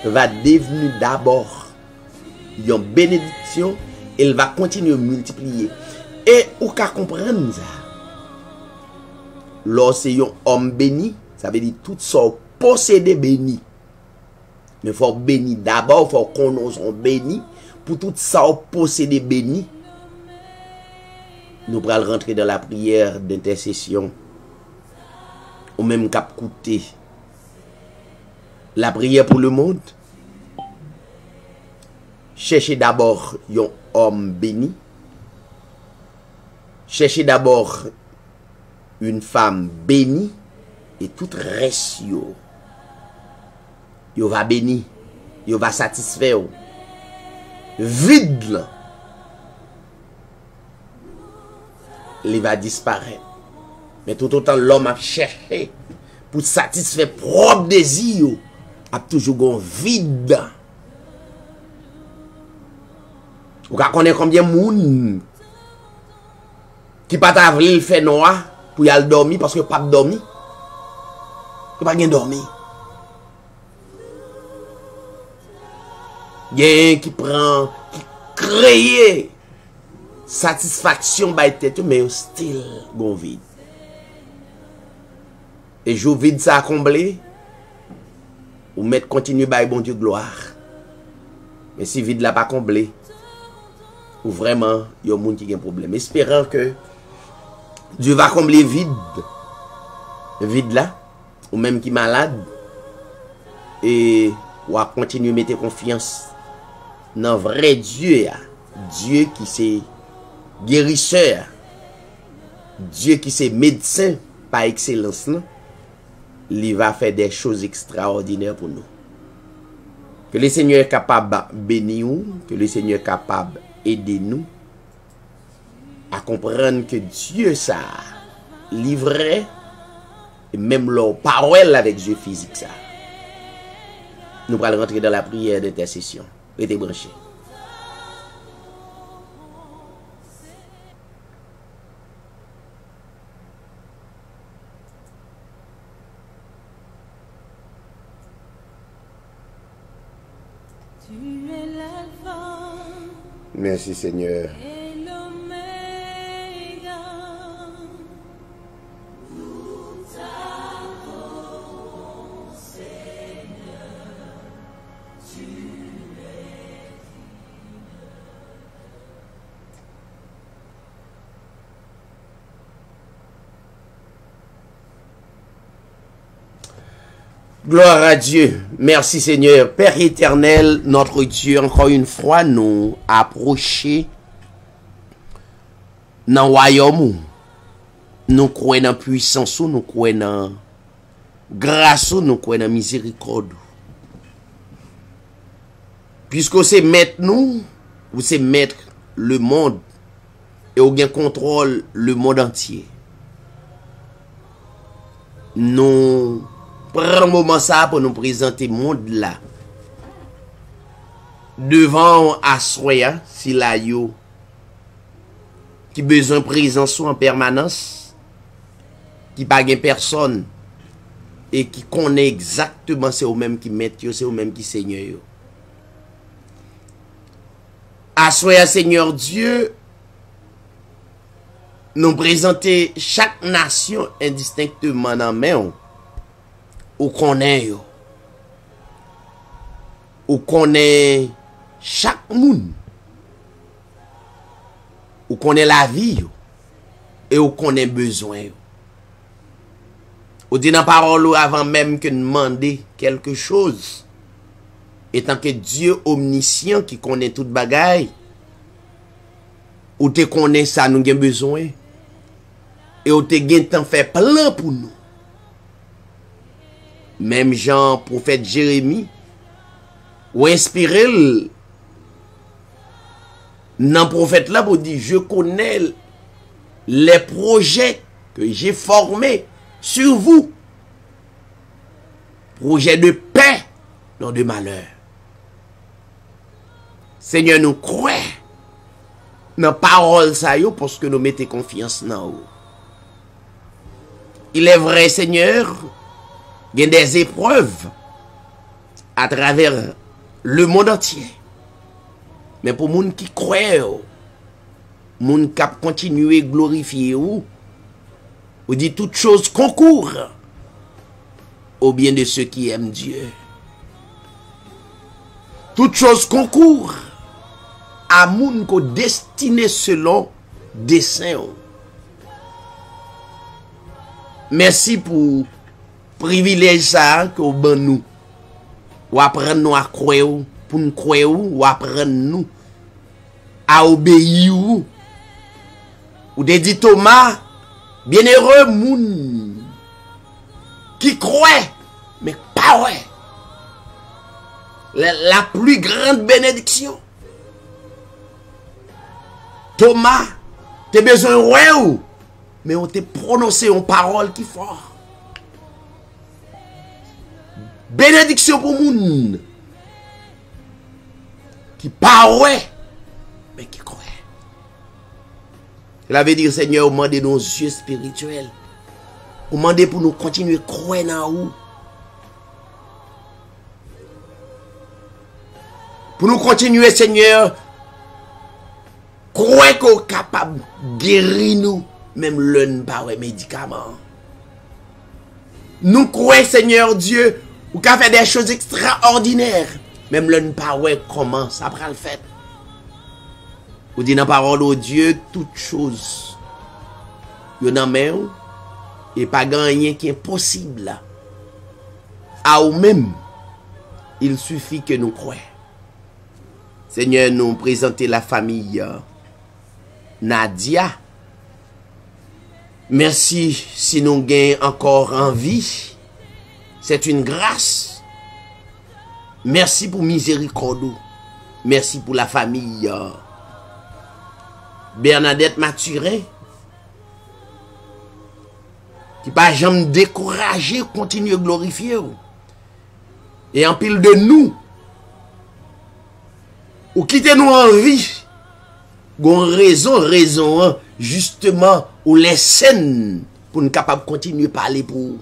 Speaker 5: va devenir d'abord une bénédiction, elle va continuer à multiplier. Et ou qu'à comprendre ça. Lorsque c'est un homme béni, ça veut dire tout ça possédé béni. Mais il faut bénir d'abord, il faut qu'on soit béni. Pour tout ça possédé béni, nous allons rentrer dans la prière d'intercession. Ou même cap coûter la prière pour le monde. Cherchez d'abord un homme béni. Cherchez d'abord une femme bénie et tout reste yo va béni, yo va satisfaire. Vide là, il va disparaître. Mais tout autant l'homme a cherché pour satisfaire propre désir, a toujours un vide. Vous connaissez combien de monde qui pas t'avouer le fait noir pour y aller dormir parce que pas dormir. Il pas bien dormir. Il y a qui prend, qui crée satisfaction by tête, mais still bon vide. Et jour vide ça a comblé, ou mettre continue by bon Dieu gloire. Mais si vide là pas comblé, ou vraiment il y a un monde qui a un problème. Espérant que Dieu va combler vide là, ou même qui est malade, et ou à continuer à mettre confiance dans vrai Dieu, Dieu qui c'est guérisseur, Dieu qui c'est médecin par excellence, non? Il va faire des choses extraordinaires pour nous. Que le Seigneur est capable de bénir nous, que le Seigneur est capable d'aider nous à comprendre que Dieu ça livrait même leur parole avec Dieu physique ça. Nous allons rentrer dans la prière d'intercession. Restez branchés.
Speaker 1: Tu es l'alpha
Speaker 5: Merci Seigneur.
Speaker 1: et l'oméga. Nous t'adorons, Seigneur. Tu es
Speaker 5: Gloire à Dieu. Merci Seigneur. Père éternel, notre Dieu, encore une fois, nous approcher dans le royaume. Nous croyons dans la puissance, nous croyons dans la grâce, nous croyons dans la miséricorde. Puisque c'est mettre nous, ou c'est mettre le monde, et au gain contrôle le monde entier. Nous prenons un moment ça pour nous présenter le monde là. Devant Assoya, si la yo, qui besoin de présence en permanence, qui pas gain personne, et qui connaît exactement c'est eux même qui mettent yo, c'est eux même qui Seigneur yo. Assoya Seigneur Dieu, nous présenter chaque nation indistinctement dans main ou connaît yo, ou connaît chaque monde, ou connaît la vie yo, et ou connaît besoin yo. Ou dit dans parole avant même que demander quelque chose, étant que Dieu omniscient qui connaît toute bagaille, ou te connaît ça nous avons besoin, et ou te gen temps fait plein pour nous. Même Jean, prophète Jérémie, ou inspiré nan prophète là pour dire, je connais les projets que j'ai formés sur vous. Projet de paix, non de malheur. Seigneur, nous croyons dans parole ça yo parce que nous mettons confiance dans vous. Il est vrai, Seigneur, il y a des épreuves à travers le monde entier. Mais pour les gens qui croient, les gens qui continuent à glorifier, vous dites toutes choses concourent au bien de ceux qui aiment Dieu. Toutes choses concourent à moun ko destiné selon dessein. Merci pour privilège ça que vous ban nous. Ou apprendre nous à croire pour nous croire ou apprendre nous à obéir ou de dit Thomas, bienheureux moun qui croit mais pas ouais. La plus grande bénédiction. Thomas, tu as besoin de ouais, mais on t'a prononcé une parole qui fort. Bénédiction pour moun qui pas ouais, mais qui croit. Cela veut dire, Seigneur, demandez nos yeux spirituels. Demandez pour nous continuer à croire dans vous. Pour nous continuer, Seigneur, croire qu'on est capable de guérir nous, même l'un par les médicaments. Nous croyons, Seigneur Dieu, ou qu'à faire des choses extraordinaires, même l'un par comment ça prend le fait. Vous dites dans la parole de Dieu, toutes choses, il y en a même, et pas rien qui est possible. À vous-même, il suffit que nous croyons. Seigneur, nous présenter la famille Nadia. Merci si nous gagnons encore en vie. C'est une grâce. Merci pour miséricorde. Merci pour la famille Bernadette Mathurin. Qui pas jamais découragé, continue à glorifier. Et en pile de nous. Ou quittez nous en vie. Gon raison, justement, ou les scènes pour nous capables de continuer à parler pour vous.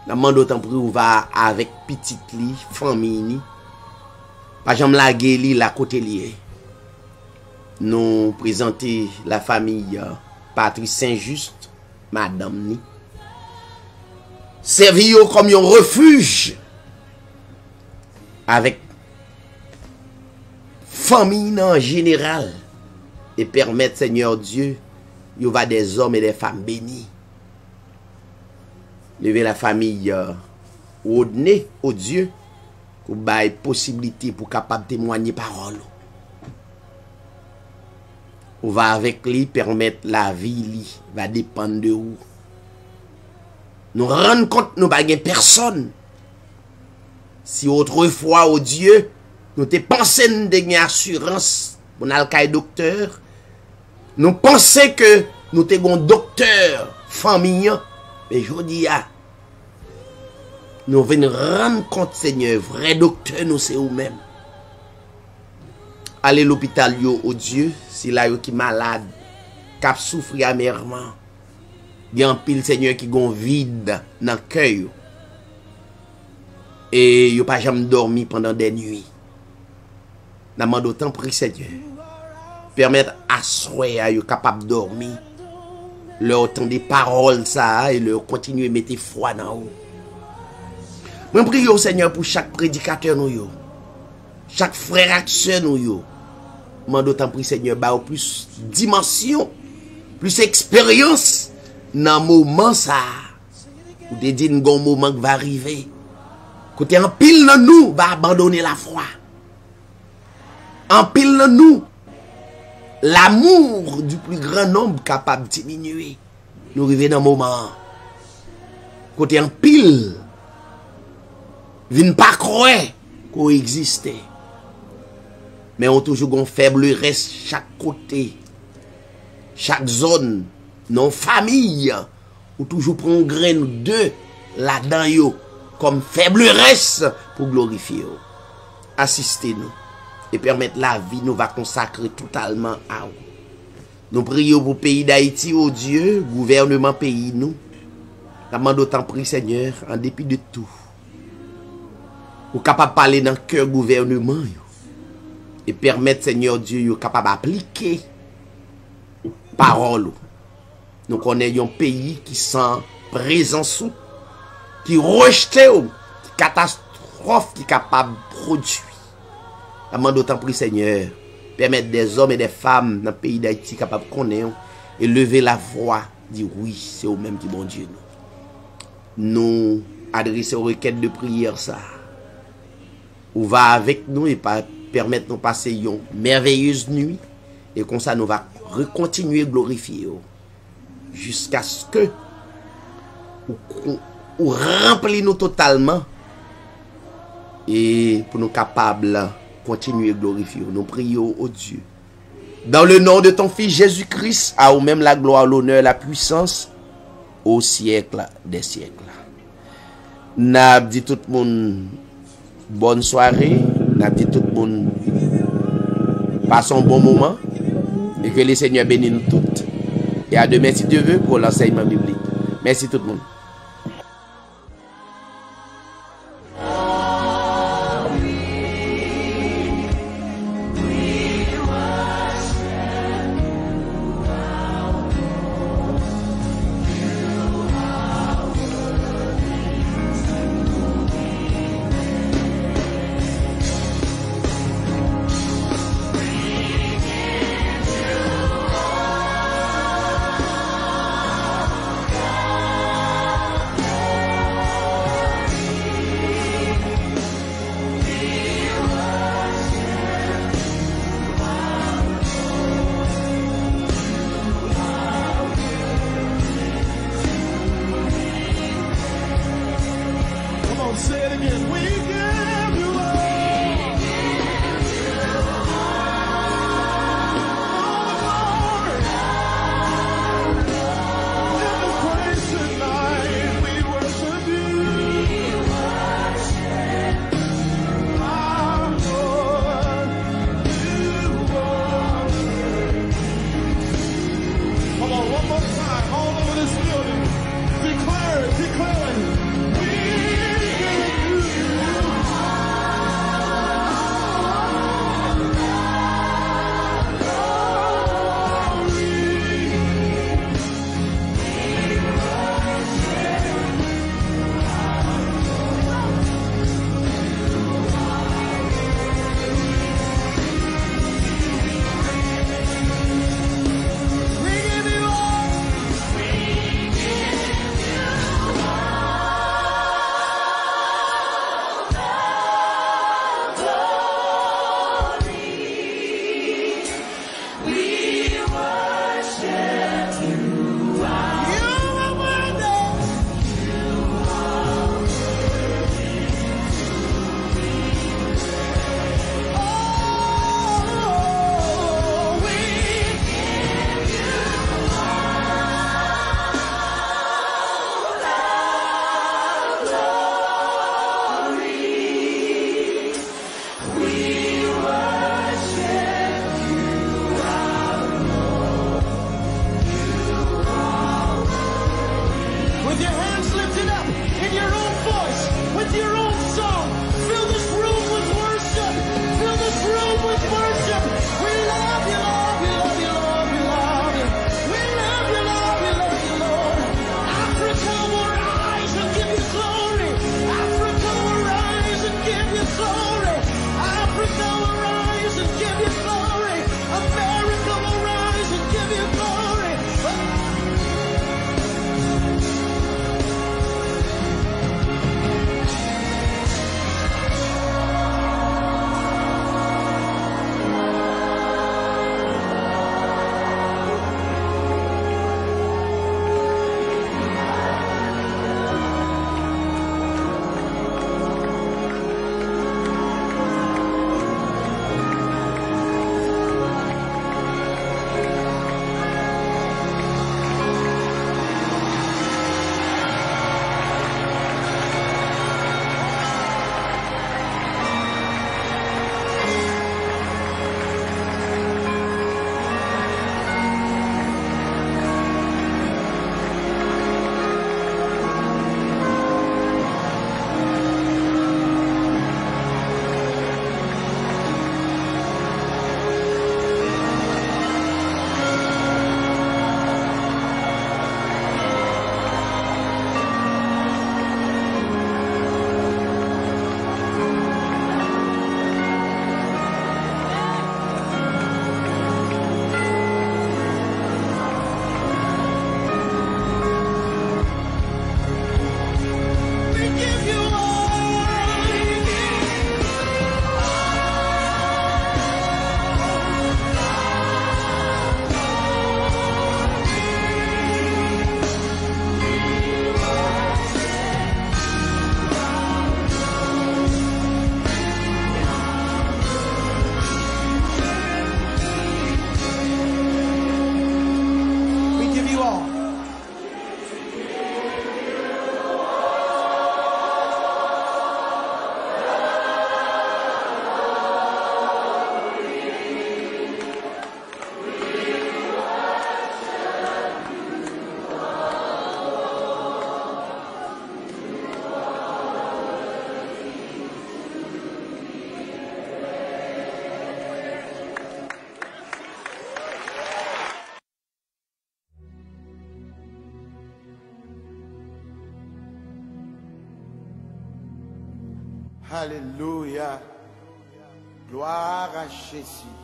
Speaker 5: La demande d'autant plus va avec petite li, famille, Pas jamais la guéli la côté lié. Nous présenter la famille Patrice Saint-Just, Madame Ni. Servir comme un refuge avec famille en général et permettre Seigneur Dieu, il y va des hommes et des femmes bénis. Lever la famille au nez, au Dieu, pour bailler possibilité pour capable témoigner parole. On va avec lui permettre la vie lui va dépendre de où. Nous rendre compte nous pas personne. Si autrefois au Dieu nous te pensé nous de assurance pour n'alcaï docteur, nous pensons que nous te gon docteur famille, mais je dis nous venons rendre compte Seigneur vrai docteur nous c'est nous-mêmes. Allez l'hôpital yo au Dieu, si là yo qui malade, cap souffrir amèrement. Il y a un pile Seigneur qui gon vide dans cœur. Et yo pas jamais dormi pendant des nuits. N'a demande autant prie Seigneur. Permettre à soya yo capable dormir. Leur entendre des paroles ça et leur continuer mettre foi dans eux. Moi prie au Seigneur pour chaque prédicateur nous yo. Chaque frère et sœur nous yo. Moi d'autant prie Seigneur ba plus dimension, plus expérience dans moment ça. Ou te dit un moment qui va arriver. Côté en pile dans nous va abandonner la foi. En pile dans nous l'amour du plus grand nombre capable de diminuer. Nous arrivons dans un moment. Côté en pile vient pas croire qu'on existait. Mais on toujours un faible reste chaque côté. Chaque zone, non famille, ou toujours prend grain de là-dedans yo comme faible reste pour glorifier. Assistez-nous et permettre la vie nous va consacrer totalement à vous. Nous prions pour le pays d'Haïti, oh Dieu, gouvernement pays nous. Nous demandons autant prier Seigneur, en dépit de tout. Ou capable de parler dans le cœur gouvernement yo, et permettre Seigneur Dieu yo capable d'appliquer parole. Nous connaissons un pays qui sent présence, qui rejette, qui catastrophe, qui est capable de produire. Nous demandons autant prier Seigneur, permettre des hommes et des femmes dans le pays d'Haïti capables de connaître et lever la voix, dire oui, c'est au même qui bon Dieu nous adresser aux requêtes de prière ça. Ou va avec nous et permettre nous passer une merveilleuse nuit et comme ça nous va continuer à glorifier jusqu'à ce que ou remplir nous totalement et pour nous capables de continuer à glorifier. Nous prions au Dieu. Dans le nom de ton Fils Jésus-Christ, à ou même la gloire, l'honneur, la puissance au siècle des siècles. N'a dit tout le monde bonne soirée, n'a dit tout le monde passe un bon moment et que le Seigneur bénisse nous toutes. Et à demain si Dieu veut pour l'enseignement biblique. Merci tout le monde.
Speaker 2: with your hands lifted up, in your own voice, with your own song. Fill this room with worship. Fill this room with worship. We love you, Lord. We love you, Lord. We love you. We love you, Lord. We love you, Lord. Africa will rise and give you glory. Africa will rise and give you glory. Africa will rise and give you glory. America will rise and give you glory.
Speaker 7: Alléluia. Gloire à Jésus,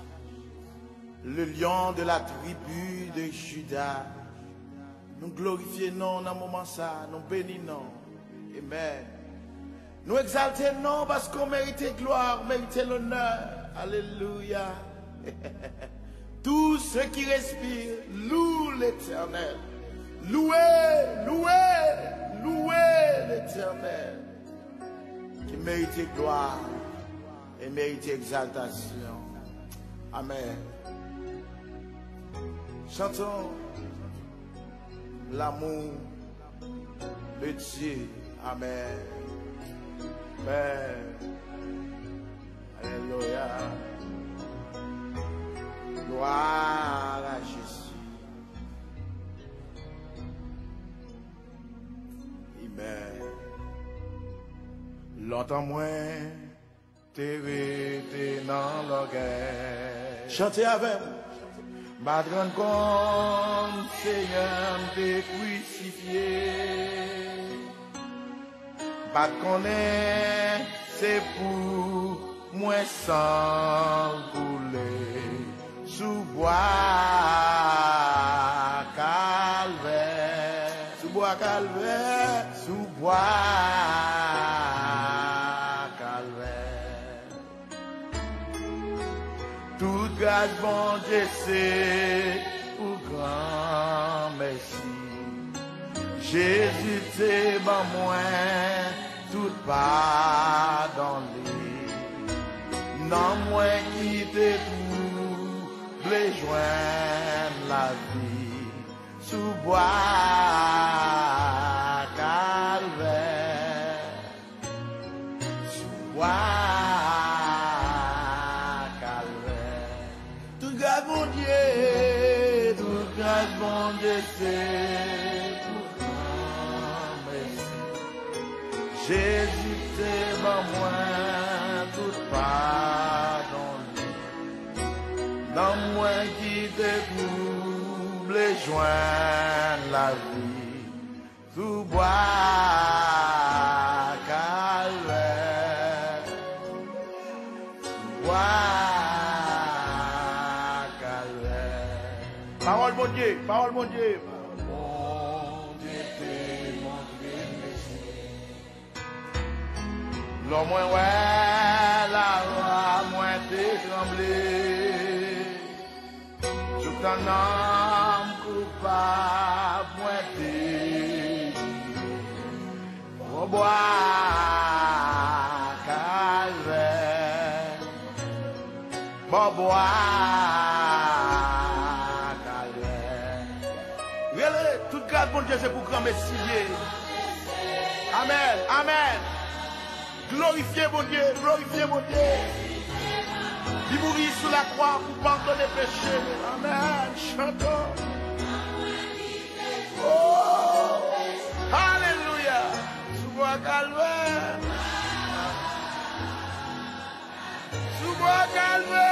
Speaker 7: le lion de la tribu de Judas. Nous glorifions dans le moment ça, nous bénissons. Amen. Nous exaltons parce qu'on mérite gloire, mérite l'honneur. Alléluia. Tous ceux qui respirent louent l'Éternel. Louez, louez, louez l'Éternel, qui mérite gloire et mérite exaltation. Amen. Chantons l'amour de Dieu. Amen. Amen. Alléluia. Gloire à Jésus. Amen. Longtemps moins, t'es resté dans l'orgueil. Chantez avec moi. Ma grande compte, Seigneur, t'es crucifié. Pas connaît, c'est pour moi sans couler sous bois calvaire, sous bois calvaire, sous bois calvaire. Toute grâce, bon Dieu, c'est pour grand merci. Jésus, c'est bon moins, tout part dans lui. Non, moins qui te tout, les joindre la vie, sous bois calvaire, sous bois calvaire. Tout grâce, mon Dieu, c'est pour grand Jésus t'aime à moi, tout pardon. Dans moi qui découvre les joints la vie, sous bois calvaire, bois calvaire. Parole mon Dieu, parole mon Dieu. L'homme ouais, la roi, moins t'es tremblé. Tout un homme coupable, moins t'es. Au bois, calvaire. Bon bois, calvaire. Regardez, toute grâce, bon Dieu, c'est pour grand Messie. Amen, amen. Glorifiez mon Dieu, glorifiez mon Dieu. Il mourit sur la croix pour pardonner les péchés. Amen. Chantons. Oh, alléluia. Sous bois calvaire. Sous bois calvaire.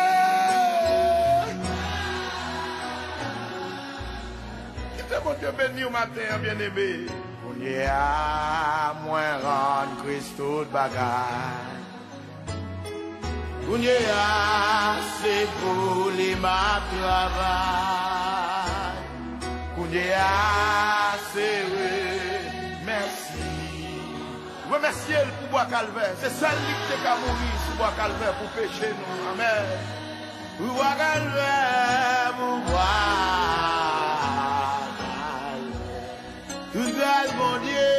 Speaker 7: Que mon Dieu béni au matin, bien-aimé. On y a moins rendre Christ tout bagage. On y a c'est pour les ma travail. On y a c'est merci. Remerciez le pour bois calvaire. C'est ça lui qui a mouru sur bois calvaire pour pécher nous. Amen. Pour bois calvaire, pour bois. Tout grâce mon Dieu,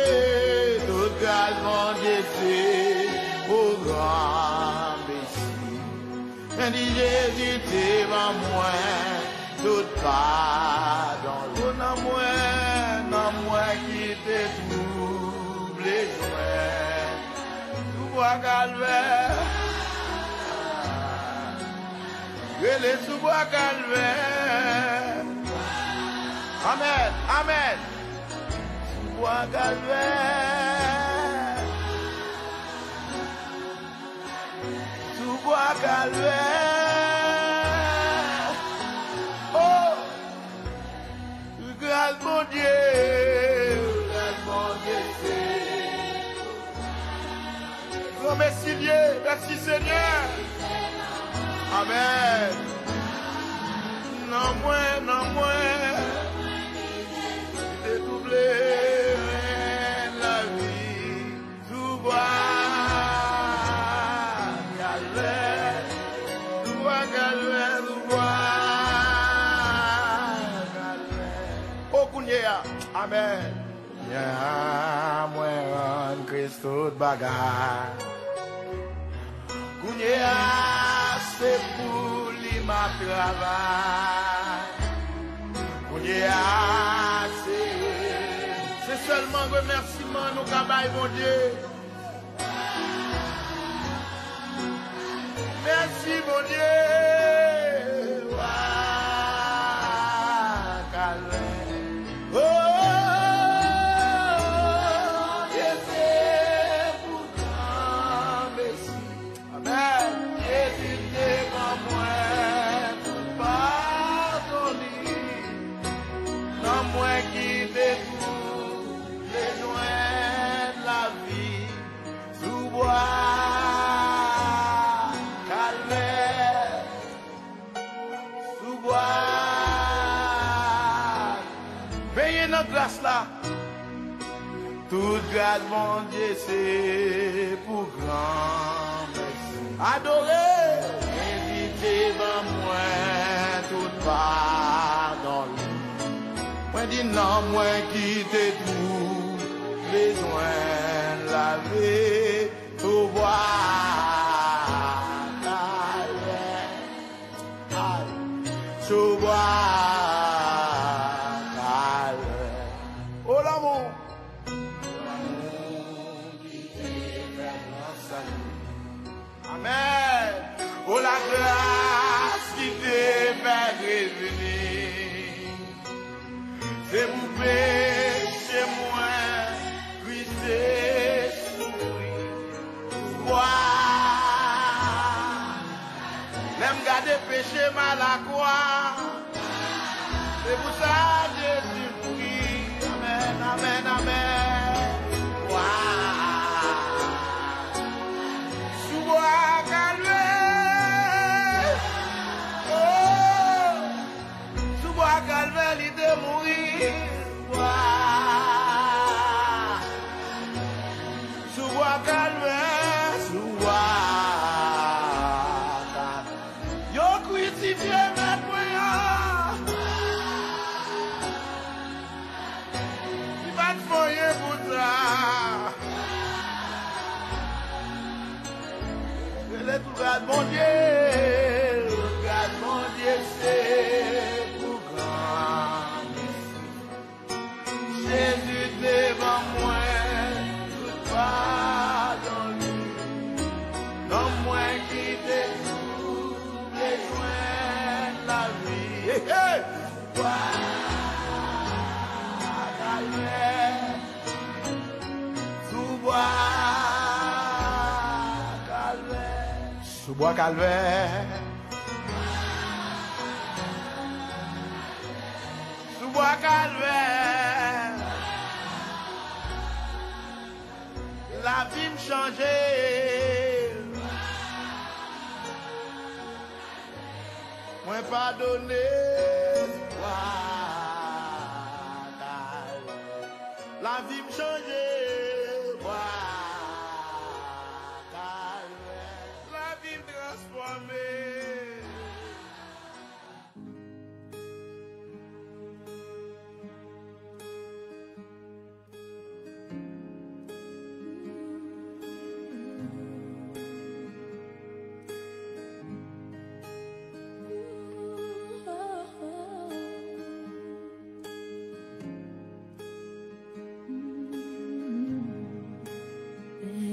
Speaker 7: tout grâce mon Dieu, c'est au grand Messie. Mais dit Jésus, t'es en moi, tout pardon. Non, moi qui te trouble les joints. Tout bois calvaire. Les sous bois calvaire. Amen, amen. Bois calvaire, sous bois calvaire, oh, grâce mon Dieu, c'est. Oh, merci Dieu, merci Seigneur, amen. Non moins, dédoublé. La vie, sous bois calvaire, sous bois calvaire, sous bois calvaire. Oh, Kounia, amen. Y'a moins un Christ tout bagarre. Kounia, c'est pour lui ma travail. Kounia, c'est seulement remerciement nous cabaye mon Dieu. Merci mon Dieu. Oh, Jésus pour grand Messie. Amen. Jésus t'es comme moi pour pardonner. Non moi qui découvre les joints de la vie sous bois calvaire, sous bois. Veillez notre grâce là. Toute grâce, mon Dieu, c'est pour grand merci. Adorez, invitez dans moi tout pardon. Moi dis non, moi qui t'ai tout besoin laver, tout boire, tout boire, oh l'amour. Amen. Oh la grâce qui t'est fait revenir. C'est mon péché moi, Christ est sous péché mal à croix. C'est pour ça Jésus prie. Amen, amen, amen. Wow. Sous bois calvaire. Oh. Sous bois calvaire, il est mourir. Wow. Sous bois calvaire, sous bois. Yo crucifié maintenant. Foye pour ça. Regarde mon Dieu, c'est pour grand. Jésus devant moi, tout pas dans lui. Non moins qui tout besoin de la vie. Hey, hey. Sous bois calvaire. Sous bois calvaire. La vie me changeait. Moi pardonné. La vie me changeait. La vie me transformée.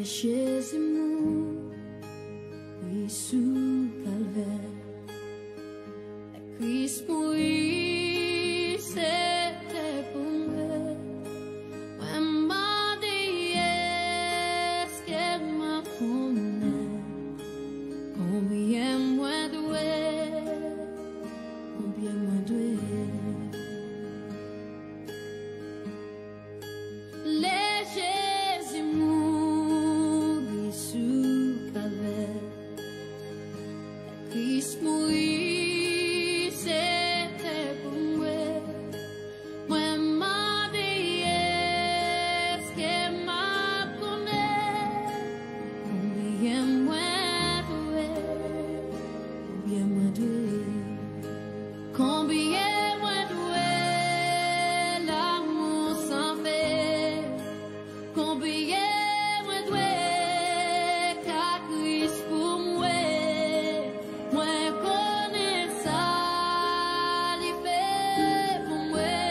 Speaker 1: Jésus mourit sous calvaire, la Christ mourit, c'était pour moi. Moi m'a dit, est-ce qu'elle m'a connaît? Combien moi doué, combien moi doué. Les Jésus mourit sous calvaire, Christ mourit, c'était pour moi. Moi m'a dit, est-ce qu'elle m'a connaît? Combien moi doué, combien moi doué, combien moi doué, l'amour sans fait, combien moi doué, car Christ pour moi. Moi connais ça, il fait pour moi.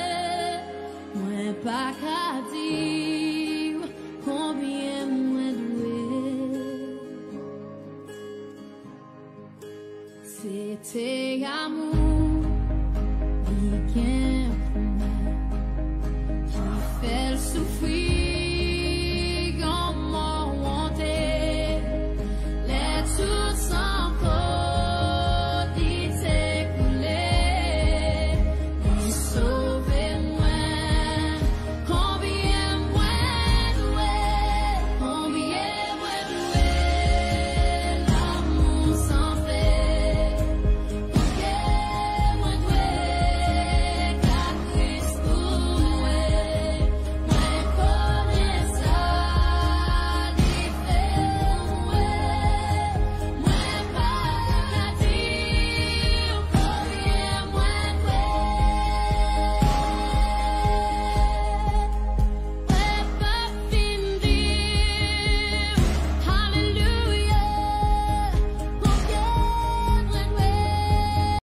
Speaker 1: Moi pas qu'à dire combien moi doué. C'était amour.